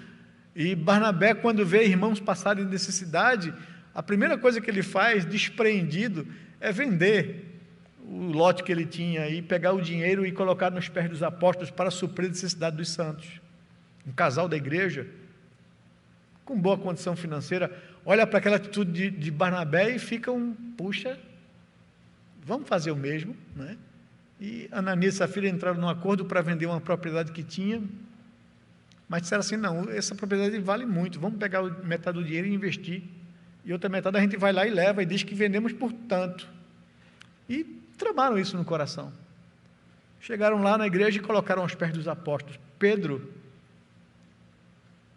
E Barnabé, quando vê irmãos passarem necessidade, a primeira coisa que ele faz, despreendido, é vender o lote que ele tinha e pegar o dinheiro e colocar nos pés dos apóstolos para suprir a necessidade dos santos. Um casal da igreja, com boa condição financeira, olha para aquela atitude de Barnabé e fica puxa, vamos fazer o mesmo, né? E Ananias e Safira entraram num acordo para vender uma propriedade que tinha, mas disseram assim, não, essa propriedade vale muito, vamos pegar metade do dinheiro e investir, e outra metade a gente vai lá e leva e diz que vendemos por tanto. E tramaram isso no coração. Chegaram lá na igreja e colocaram aos pés dos apóstolos. Pedro,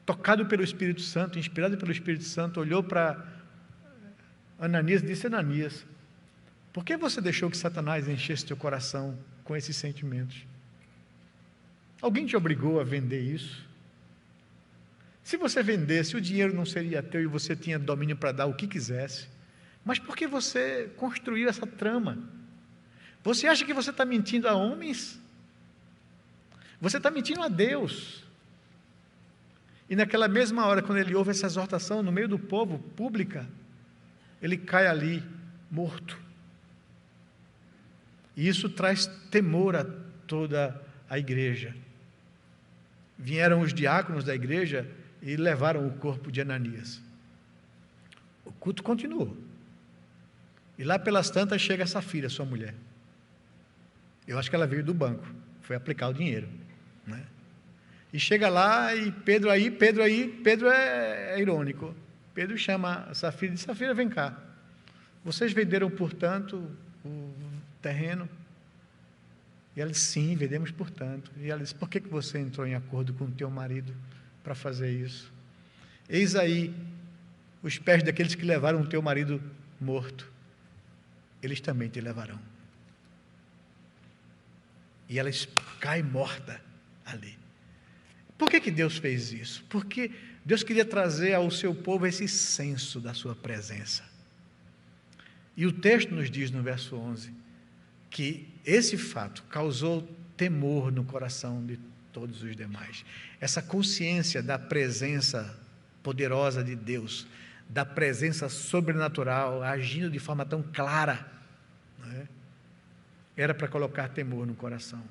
tocado pelo Espírito Santo, inspirado pelo Espírito Santo, olhou para Ananias e disse, Ananias, por que você deixou que Satanás enchesse teu coração com esses sentimentos? Alguém te obrigou a vender isso? Se você vendesse, o dinheiro não seria teu e você tinha domínio para dar o que quisesse. Mas por que você construiu essa trama? Você acha que você está mentindo a homens? Você está mentindo a Deus. E naquela mesma hora, quando ele ouve essa exortação no meio do povo, pública, ele cai ali, morto. E isso traz temor a toda a igreja. Vieram os diáconos da igreja e levaram o corpo de Ananias. O culto continuou. E lá pelas tantas chega Safira, sua mulher. Eu acho que ela veio do banco, foi aplicar o dinheiro, né? E chega lá e Pedro é irônico. Pedro chama Safira e diz, Safira, vem cá. Vocês venderam, portanto, o terreno? E ela disse, sim, vendemos por tanto. E ela disse, por que você entrou em acordo com o teu marido para fazer isso? Eis aí os pés daqueles que levaram o teu marido morto. Eles também te levarão. E ela cai morta ali. Por que Deus fez isso? Porque Deus queria trazer ao seu povo esse senso da sua presença. E o texto nos diz no verso 11, que esse fato causou temor no coração de todos os demais. Essa consciência da presença poderosa de Deus, da presença sobrenatural, agindo de forma tão clara, né? Era para colocar temor no coração.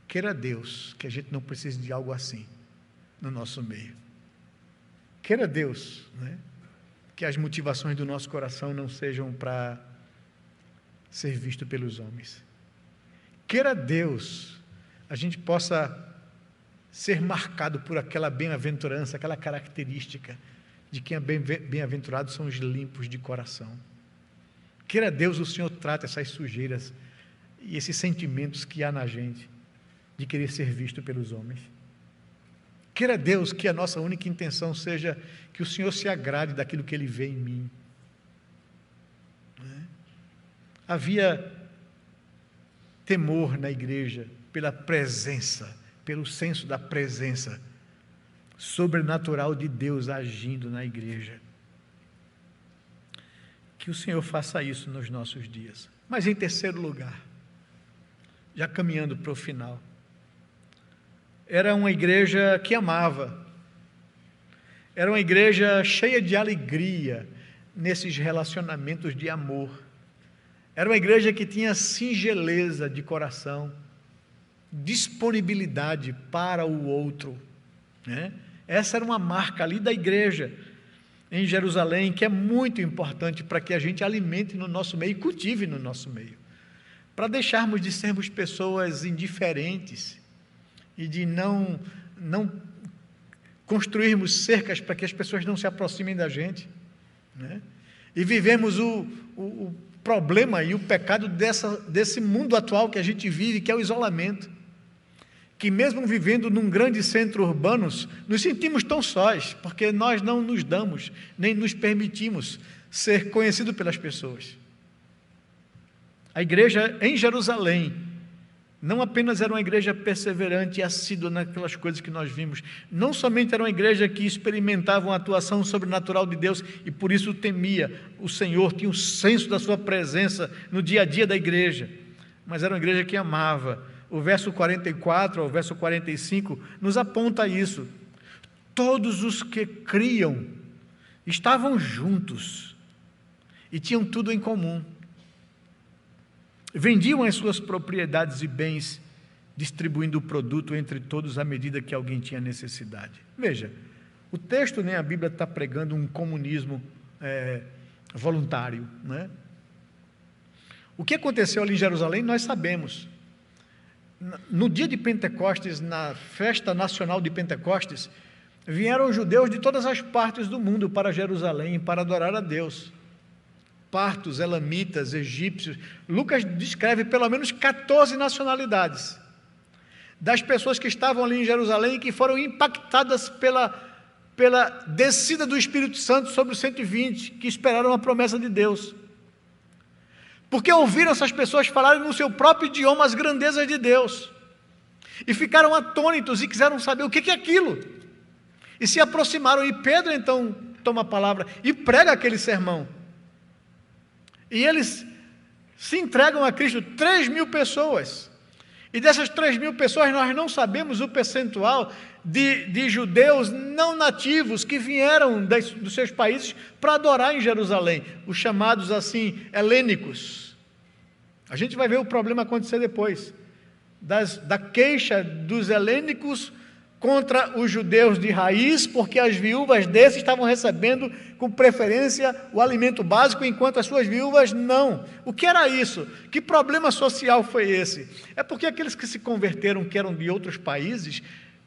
Queira Deus que a gente não precise de algo assim no nosso meio. Queira Deus, né, que as motivações do nosso coração não sejam para ser visto pelos homens. Queira Deus a gente possa ser marcado por aquela bem-aventurança, aquela característica de quem é bem-aventurado são os limpos de coração. Queira Deus o Senhor trate essas sujeiras e esses sentimentos que há na gente de querer ser visto pelos homens. Queira Deus que a nossa única intenção seja que o Senhor se agrade daquilo que Ele vê em mim. Havia temor na igreja pela presença, pelo senso da presença sobrenatural de Deus agindo na igreja. Que o Senhor faça isso nos nossos dias. Mas em terceiro lugar, já caminhando para o final, era uma igreja que amava, era uma igreja cheia de alegria nesses relacionamentos de amor, era uma igreja que tinha singeleza de coração, disponibilidade para o outro, né? Essa era uma marca ali da igreja em Jerusalém, que é muito importante para que a gente alimente no nosso meio e cultive no nosso meio, para deixarmos de sermos pessoas indiferentes e de não construirmos cercas para que as pessoas não se aproximem da gente, né? E vivemos o problema e o pecado desse mundo atual que a gente vive, que é o isolamento, que mesmo vivendo num grande centro urbano, nos sentimos tão sós, porque nós não nos damos, nem nos permitimos ser conhecidos pelas pessoas. A igreja em Jerusalém não apenas era uma igreja perseverante e assídua naquelas coisas que nós vimos, não somente era uma igreja que experimentava uma atuação sobrenatural de Deus e por isso temia o Senhor, tinha um senso da sua presença no dia a dia da igreja, mas era uma igreja que amava. O verso 44 ao verso 45 nos aponta isso. Todos os que criam estavam juntos e tinham tudo em comum. Vendiam as suas propriedades e bens, distribuindo o produto entre todos à medida que alguém tinha necessidade. Veja, o texto, nem a Bíblia está pregando um comunismo voluntário, né? O que aconteceu ali em Jerusalém, nós sabemos. No dia de Pentecostes, na festa nacional de Pentecostes, vieram judeus de todas as partes do mundo para Jerusalém para adorar a Deus. Partos, elamitas, egípcios. Lucas descreve pelo menos 14 nacionalidades das pessoas que estavam ali em Jerusalém e que foram impactadas pela descida do Espírito Santo sobre os 120 que esperaram a promessa de Deus, porque ouviram essas pessoas falarem no seu próprio idioma as grandezas de Deus e ficaram atônitos e quiseram saber o que é aquilo e se aproximaram. E Pedro então toma a palavra e prega aquele sermão. E eles se entregam a Cristo, 3.000 pessoas. E dessas 3.000 pessoas, nós não sabemos o percentual de judeus não nativos que vieram dos seus países para adorar em Jerusalém, os chamados assim, helênicos. A gente vai ver o problema acontecer depois, da queixa dos helênicos contra os judeus de raiz, porque as viúvas desses estavam recebendo com preferência o alimento básico, enquanto as suas viúvas não. O que era isso? Que problema social foi esse? É porque aqueles que se converteram, que eram de outros países,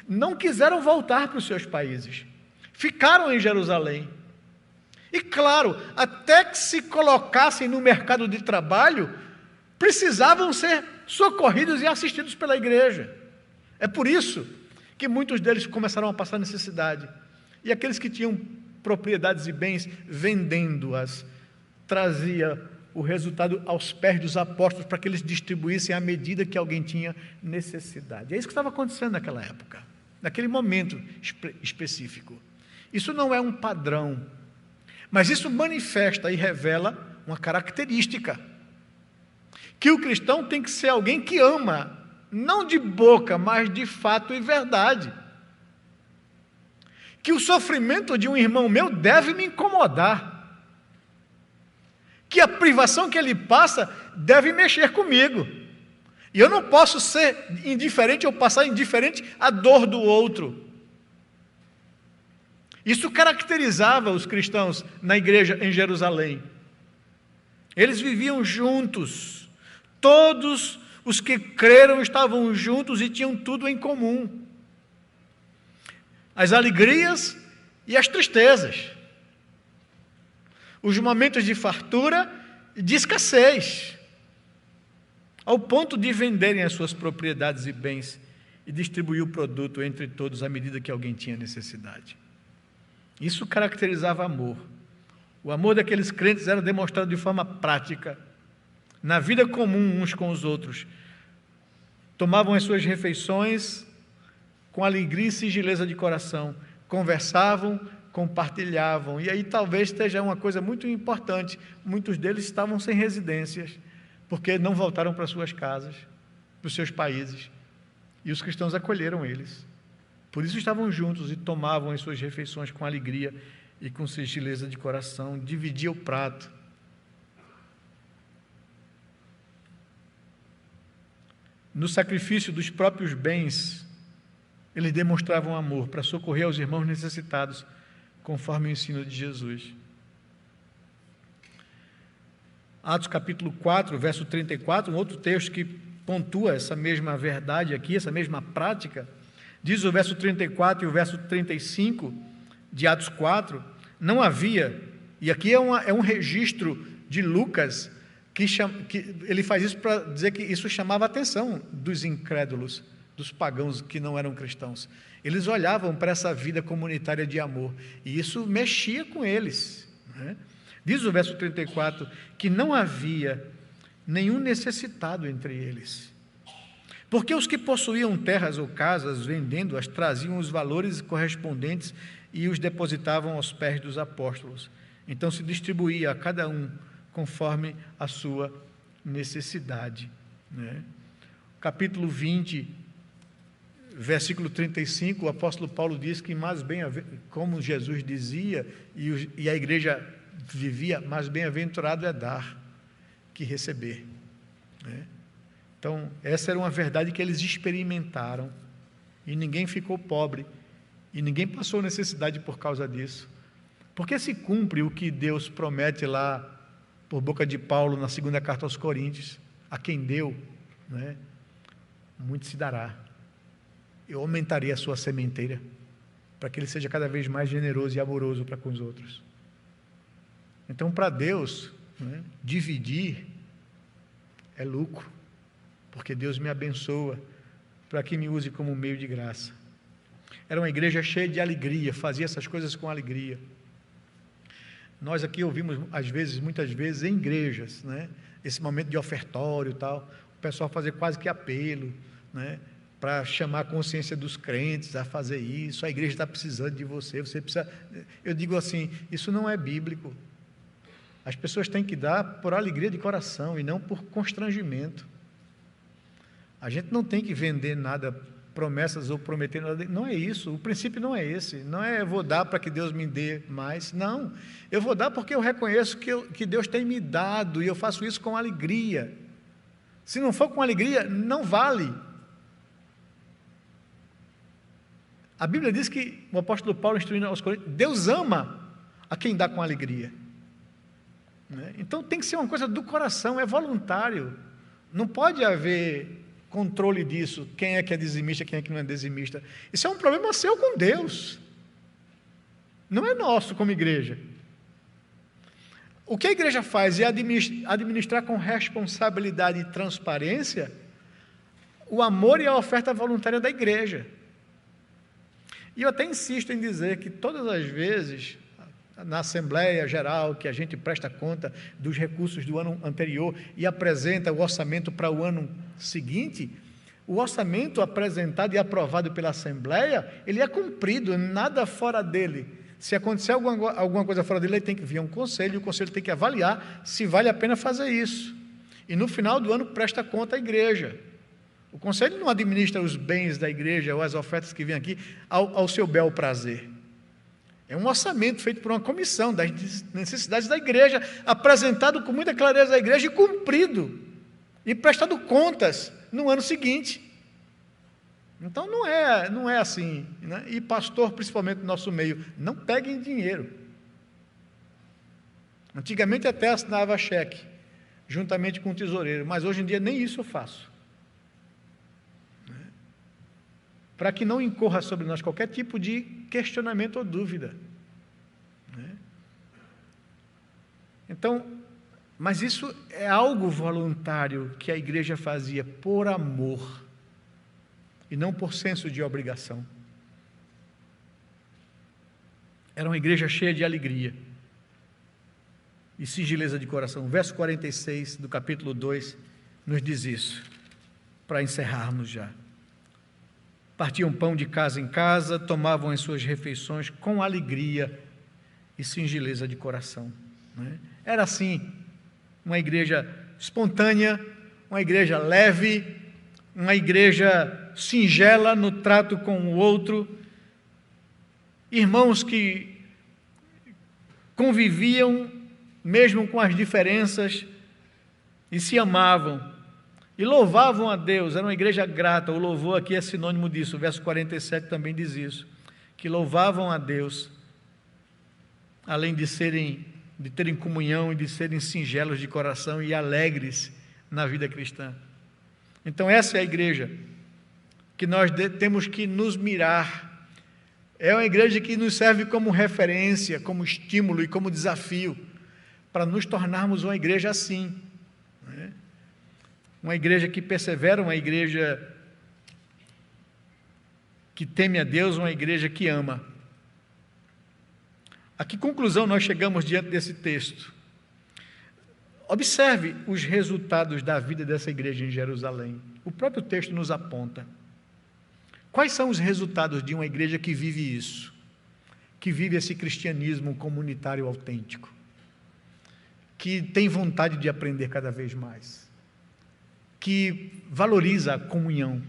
não quiseram voltar para os seus países, ficaram em Jerusalém. E claro, até que se colocassem no mercado de trabalho, precisavam ser socorridos e assistidos pela igreja. É por isso que muitos deles começaram a passar necessidade. E aqueles que tinham propriedades e bens, vendendo-as, trazia o resultado aos pés dos apóstolos para que eles distribuíssem à medida que alguém tinha necessidade. É isso que estava acontecendo naquela época, naquele momento específico. Isso não é um padrão, mas isso manifesta e revela uma característica, que o cristão tem que ser alguém que ama, não de boca, mas de fato e verdade. Que o sofrimento de um irmão meu deve me incomodar, que a privação que ele passa deve mexer comigo, e eu não posso ser indiferente ou passar indiferente à dor do outro. Isso caracterizava os cristãos na igreja em Jerusalém. Eles viviam juntos, todos os que creram estavam juntos e tinham tudo em comum, as alegrias e as tristezas, os momentos de fartura e de escassez, ao ponto de venderem as suas propriedades e bens e distribuir o produto entre todos à medida que alguém tinha necessidade. Isso caracterizava amor. O amor daqueles crentes era demonstrado de forma prática, na vida comum uns com os outros. Tomavam as suas refeições com alegria e singeleza de coração, conversavam, compartilhavam. E aí talvez esteja uma coisa muito importante: muitos deles estavam sem residências, porque não voltaram para suas casas, para os seus países, e os cristãos acolheram eles. Por isso estavam juntos e tomavam as suas refeições com alegria e com singeleza de coração, dividiam o prato. No sacrifício dos próprios bens, eles demonstravam amor para socorrer aos irmãos necessitados, conforme o ensino de Jesus. Atos capítulo 4, verso 34, um outro texto que pontua essa mesma verdade aqui, essa mesma prática. Diz o verso 34 e o verso 35 de Atos 4, não havia, e aqui é um registro de Lucas, que ele faz isso para dizer que isso chamava a atenção dos incrédulos, dos pagãos que não eram cristãos. Eles olhavam para essa vida comunitária de amor, e isso mexia com eles, né? Diz o verso 34, que não havia nenhum necessitado entre eles, porque os que possuíam terras ou casas, vendendo-as, traziam os valores correspondentes e os depositavam aos pés dos apóstolos. Então se distribuía a cada um conforme a sua necessidade, né? Capítulo 20, versículo 35, o apóstolo Paulo diz que mais bem, como Jesus dizia, e a igreja vivia, mais bem-aventurado é dar que receber, né? Então, essa era uma verdade que eles experimentaram, e ninguém ficou pobre, e ninguém passou necessidade por causa disso, porque se cumpre o que Deus promete lá, por boca de Paulo, na segunda carta aos Coríntios: a quem deu, né, muito se dará. Eu aumentarei a sua sementeira, para que ele seja cada vez mais generoso e amoroso para com os outros. Então, para Deus, né, dividir é lucro, porque Deus me abençoa para que me use como meio de graça. Era uma igreja cheia de alegria, fazia essas coisas com alegria. Nós aqui ouvimos, muitas vezes, em igrejas, né, esse momento de ofertório e tal, o pessoal fazer quase que apelo, né, para chamar a consciência dos crentes a fazer isso. A igreja está precisando de você, você precisa... Eu digo assim, isso não é bíblico. As pessoas têm que dar por alegria de coração e não por constrangimento. A gente não tem que vender nada, promessas ou prometer nada, não é isso, o princípio não é esse, não é eu vou dar para que Deus me dê mais, não, eu vou dar porque eu reconheço que Deus tem me dado, e eu faço isso com alegria. Se não for com alegria, não vale. A Bíblia diz que o apóstolo Paulo, instruindo aos Coríntios, Deus ama a quem dá com alegria, né? Então tem que ser uma coisa do coração, é voluntário, não pode haver controle disso, quem é que é dizimista, quem é que não é dizimista. Isso é um problema seu com Deus, não é nosso como igreja. o que a igreja faz é administrar com responsabilidade e transparência o amor e a oferta voluntária da igreja. E eu até insisto em dizer que todas as vezes, na Assembleia Geral, que a gente presta conta dos recursos do ano anterior e apresenta o orçamento para o ano seguinte, o orçamento apresentado e aprovado pela Assembleia, ele é cumprido, nada fora dele. Se acontecer alguma coisa fora dele, ele tem que vir a um conselho, e o conselho tem que avaliar se vale a pena fazer isso. E no final do ano presta conta à igreja. O conselho não administra os bens da igreja ou as ofertas que vêm aqui ao seu bel prazer. É um orçamento feito por uma comissão das necessidades da igreja, apresentado com muita clareza à igreja e cumprido, e prestado contas no ano seguinte. Então não é assim, né? E pastor, principalmente no nosso meio, não peguem dinheiro. Antigamente até assinava cheque, juntamente com o tesoureiro, mas hoje em dia nem isso eu faço. Para que não incorra sobre nós qualquer tipo de questionamento ou dúvida. Então, mas isso é algo voluntário que a igreja fazia por amor e não por senso de obrigação. Era uma igreja cheia de alegria e singeleza de coração. O verso 46 do capítulo 2 nos diz isso, para encerrarmos já. Partiam pão de casa em casa, tomavam as suas refeições com alegria e singeleza de coração. Era assim, uma igreja espontânea, uma igreja leve, uma igreja singela no trato com o outro, irmãos que conviviam mesmo com as diferenças e se amavam. E louvavam a Deus, era uma igreja grata, o louvor aqui é sinônimo disso, o verso 47 também diz isso, que louvavam a Deus, além de terem comunhão e de serem singelos de coração e alegres na vida cristã. Então essa é a igreja que nós temos que nos mirar, é uma igreja que nos serve como referência, como estímulo e como desafio, para nos tornarmos uma igreja assim, uma igreja que persevera, uma igreja que teme a Deus, uma igreja que ama. A que conclusão nós chegamos diante desse texto? Observe os resultados da vida dessa igreja em Jerusalém. O próprio texto nos aponta. Quais são os resultados de uma igreja que vive isso? Que vive esse cristianismo comunitário autêntico? Que tem vontade de aprender cada vez mais? Que valoriza a comunhão,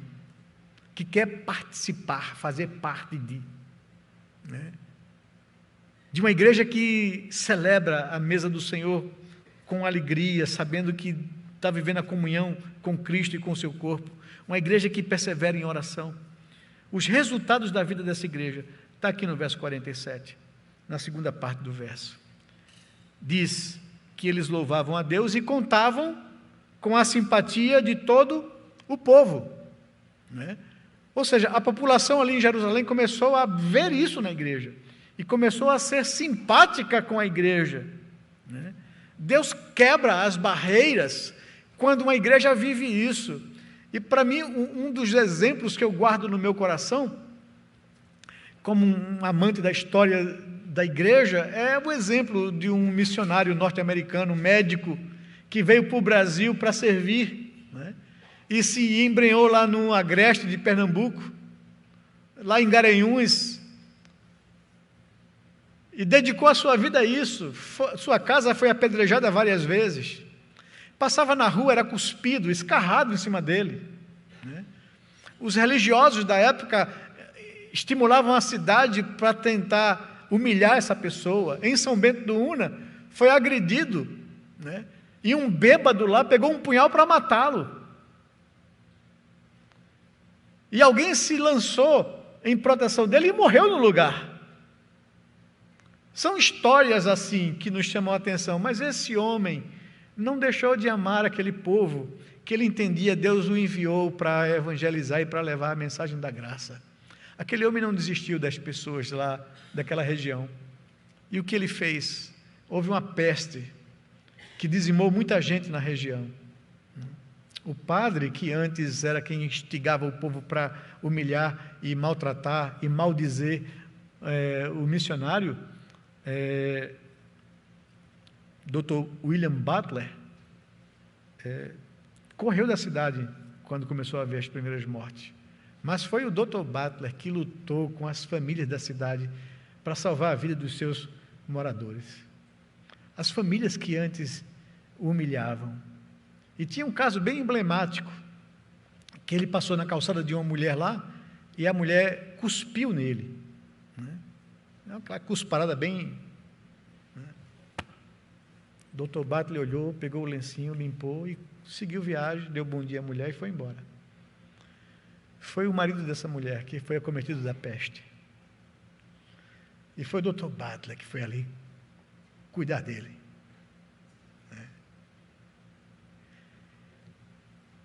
que quer participar, fazer parte de uma igreja que celebra a mesa do Senhor com alegria, sabendo que está vivendo a comunhão com Cristo e com o seu corpo, uma igreja que persevera em oração. Os resultados da vida dessa igreja está aqui no verso 47, na segunda parte do verso. Diz que eles louvavam a Deus e contavam com a simpatia de todo o povo. Ou seja, a população ali em Jerusalém começou a ver isso na igreja, e começou a ser simpática com a igreja. Deus quebra as barreiras quando uma igreja vive isso. E para mim, um dos exemplos que eu guardo no meu coração, como um amante da história da igreja, é o exemplo de um missionário norte-americano, médico, que veio para o Brasil para servir, e se embrenhou lá no Agreste de Pernambuco, lá em Garanhuns, e dedicou a sua vida a isso. Sua casa foi apedrejada várias vezes, passava na rua, era cuspido, escarrado em cima dele. Os religiosos da época estimulavam a cidade para tentar humilhar essa pessoa. Em São Bento do Una, foi agredido, e um bêbado lá pegou um punhal para matá-lo. E alguém se lançou em proteção dele e morreu no lugar. São histórias assim que nos chamam a atenção, mas esse homem não deixou de amar aquele povo que ele entendia, Deus o enviou para evangelizar e para levar a mensagem da graça. Aquele homem não desistiu das pessoas lá daquela região. E o que ele fez? Houve uma peste que dizimou muita gente na região. O padre, que antes era quem instigava o povo para humilhar e maltratar e maldizer o missionário, Dr. William Butler, correu da cidade quando começou a haver as primeiras mortes. Mas foi o Dr. Butler que lutou com as famílias da cidade para salvar a vida dos seus moradores. As famílias que antes o humilhavam. E tinha um caso bem emblemático, que ele passou na calçada de uma mulher lá, e a mulher cuspiu nele. Aquela cusparada bem... O Dr. Butler olhou, pegou o lencinho, limpou e seguiu viagem, deu bom dia à mulher e foi embora. Foi o marido dessa mulher que foi acometido da peste. E foi o Dr. Butler que foi ali cuidar dele.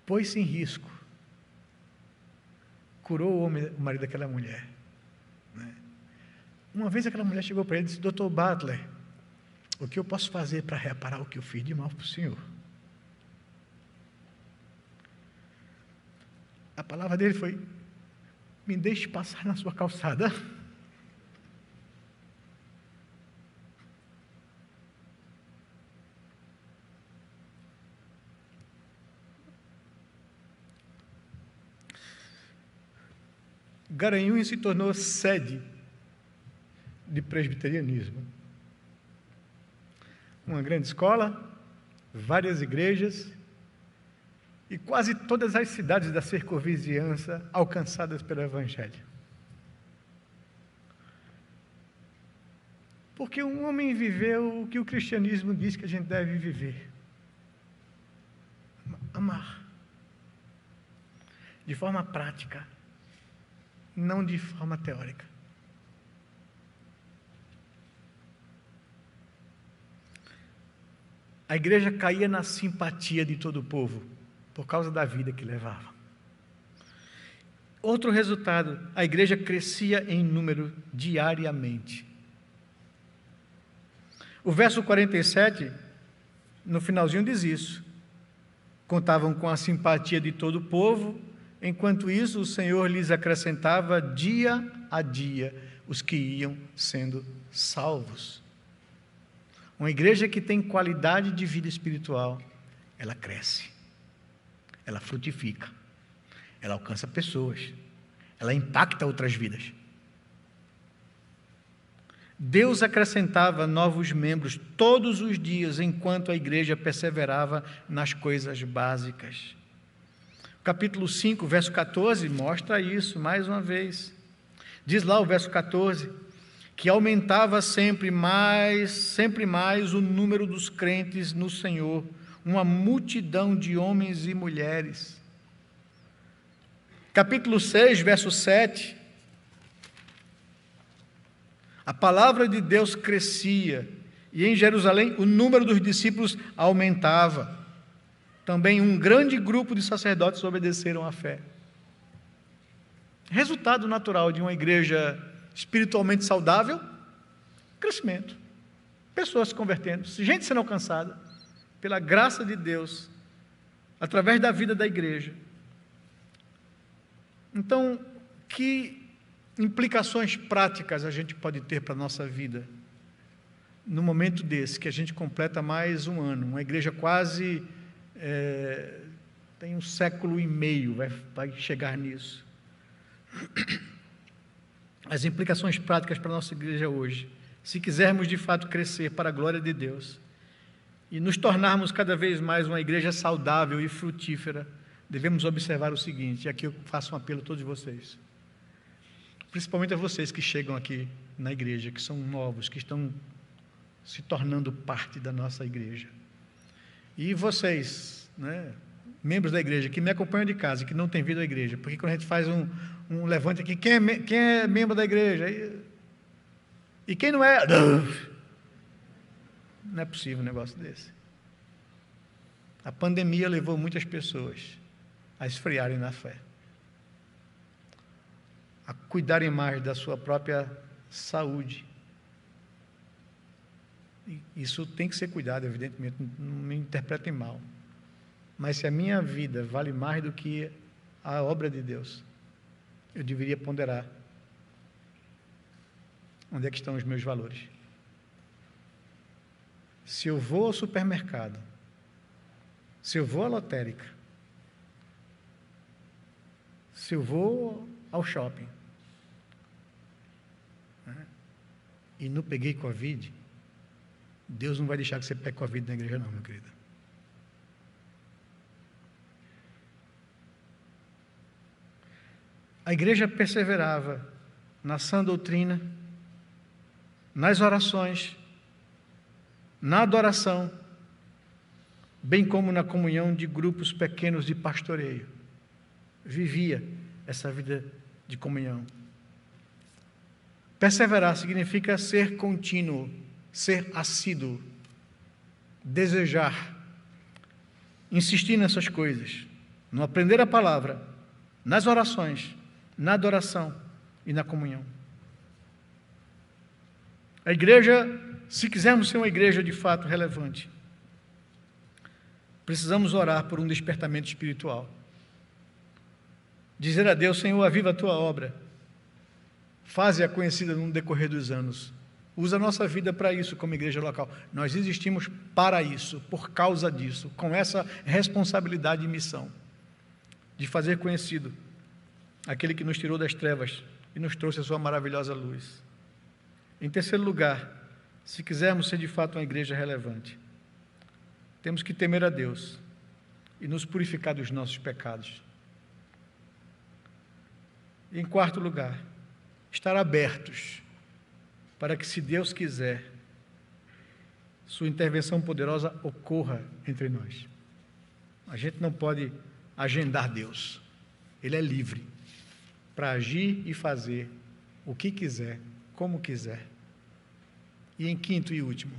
Pôs-se em risco. Curou o marido daquela mulher. Uma vez aquela mulher chegou para ele e disse: Dr. Butler, o que eu posso fazer para reparar o que eu fiz de mal para o senhor? A palavra dele foi: me deixe passar na sua calçada. Garanhuns se tornou sede de presbiterianismo. Uma grande escola, várias igrejas e quase todas as cidades da circunvizinhança alcançadas pelo Evangelho. Porque um homem viveu o que o cristianismo diz que a gente deve viver: amar, de forma prática, não de forma teórica. A igreja caía na simpatia de todo o povo, por causa da vida que levava. Outro resultado, a igreja crescia em número diariamente. O verso 47, no finalzinho diz isso. Contavam com a simpatia de todo o povo, enquanto isso o Senhor lhes acrescentava dia a dia os que iam sendo salvos. Uma igreja que tem qualidade de vida espiritual, ela cresce, ela frutifica, ela alcança pessoas, ela impacta outras vidas. Deus acrescentava novos membros todos os dias, enquanto a igreja perseverava nas coisas básicas. Capítulo 5, verso 14, mostra isso mais uma vez. Diz lá o verso 14, que aumentava sempre mais o número dos crentes no Senhor, uma multidão de homens e mulheres. Capítulo 6, verso 7, a palavra de Deus crescia, e em Jerusalém o número dos discípulos aumentava. Também um grande grupo de sacerdotes obedeceram à fé. Resultado natural de uma igreja espiritualmente saudável: crescimento, pessoas se convertendo, gente sendo alcançada pela graça de Deus, através da vida da igreja. Então, que implicações práticas a gente pode ter para a nossa vida, no momento desse, que a gente completa mais um ano, uma igreja quase, tem 1,5 séculos, vai chegar nisso. As implicações práticas para a nossa igreja hoje, se quisermos de fato crescer para a glória de Deus e nos tornarmos cada vez mais uma igreja saudável e frutífera, devemos observar o seguinte, e aqui eu faço um apelo a todos vocês, principalmente a vocês que chegam aqui na igreja, que são novos, que estão se tornando parte da nossa igreja. E vocês, membros da igreja, que me acompanham de casa, que não têm vindo à igreja, porque quando a gente faz um levante aqui, quem é membro da igreja? E quem não é? Não é possível um negócio desse. A pandemia levou muitas pessoas a esfriarem na fé, a cuidarem mais da sua própria saúde. Isso tem que ser cuidado, evidentemente, não me interpretem mal. Mas se a minha vida vale mais do que a obra de Deus, eu deveria ponderar onde é que estão os meus valores. Se eu vou ao supermercado, se eu vou à lotérica, se eu vou ao shopping, né, e não peguei Covid, Deus não vai deixar que você pegue Covid na igreja não, meu querido. A igreja perseverava na sã doutrina, nas orações, na adoração, bem como na comunhão de grupos pequenos de pastoreio. Vivia essa vida de comunhão. Perseverar significa ser contínuo, ser assíduo, desejar, insistir nessas coisas, no aprender a palavra, nas orações, na adoração e na comunhão. A igreja, se quisermos ser uma igreja de fato relevante, precisamos orar por um despertamento espiritual. Dizer a Deus: Senhor, aviva a tua obra, faze-a conhecida no decorrer dos anos. Usa a nossa vida para isso como igreja local. Nós existimos para isso, por causa disso, com essa responsabilidade e missão de fazer conhecido aquele que nos tirou das trevas e nos trouxe a sua maravilhosa luz. Em terceiro lugar, se quisermos ser de fato uma igreja relevante, temos que temer a Deus e nos purificar dos nossos pecados. E em quarto lugar, estar abertos para que, se Deus quiser, sua intervenção poderosa ocorra entre nós. A gente não pode agendar Deus. Ele é livre para agir e fazer o que quiser, como quiser. E em quinto e último,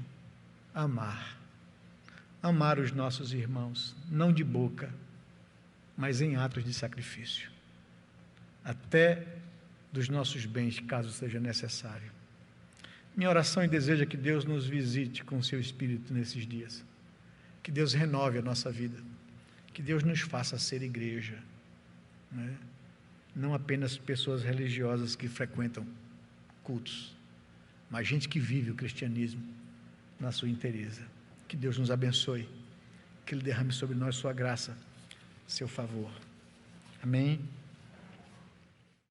amar. Amar os nossos irmãos, não de boca, mas em atos de sacrifício. Até dos nossos bens, caso seja necessário. Minha oração e desejo é que Deus nos visite com o seu Espírito nesses dias. Que Deus renove a nossa vida. Que Deus nos faça ser igreja, né? Não apenas pessoas religiosas que frequentam cultos, mas gente que vive o cristianismo na sua inteireza. Que Deus nos abençoe, que Ele derrame sobre nós sua graça, seu favor. Amém.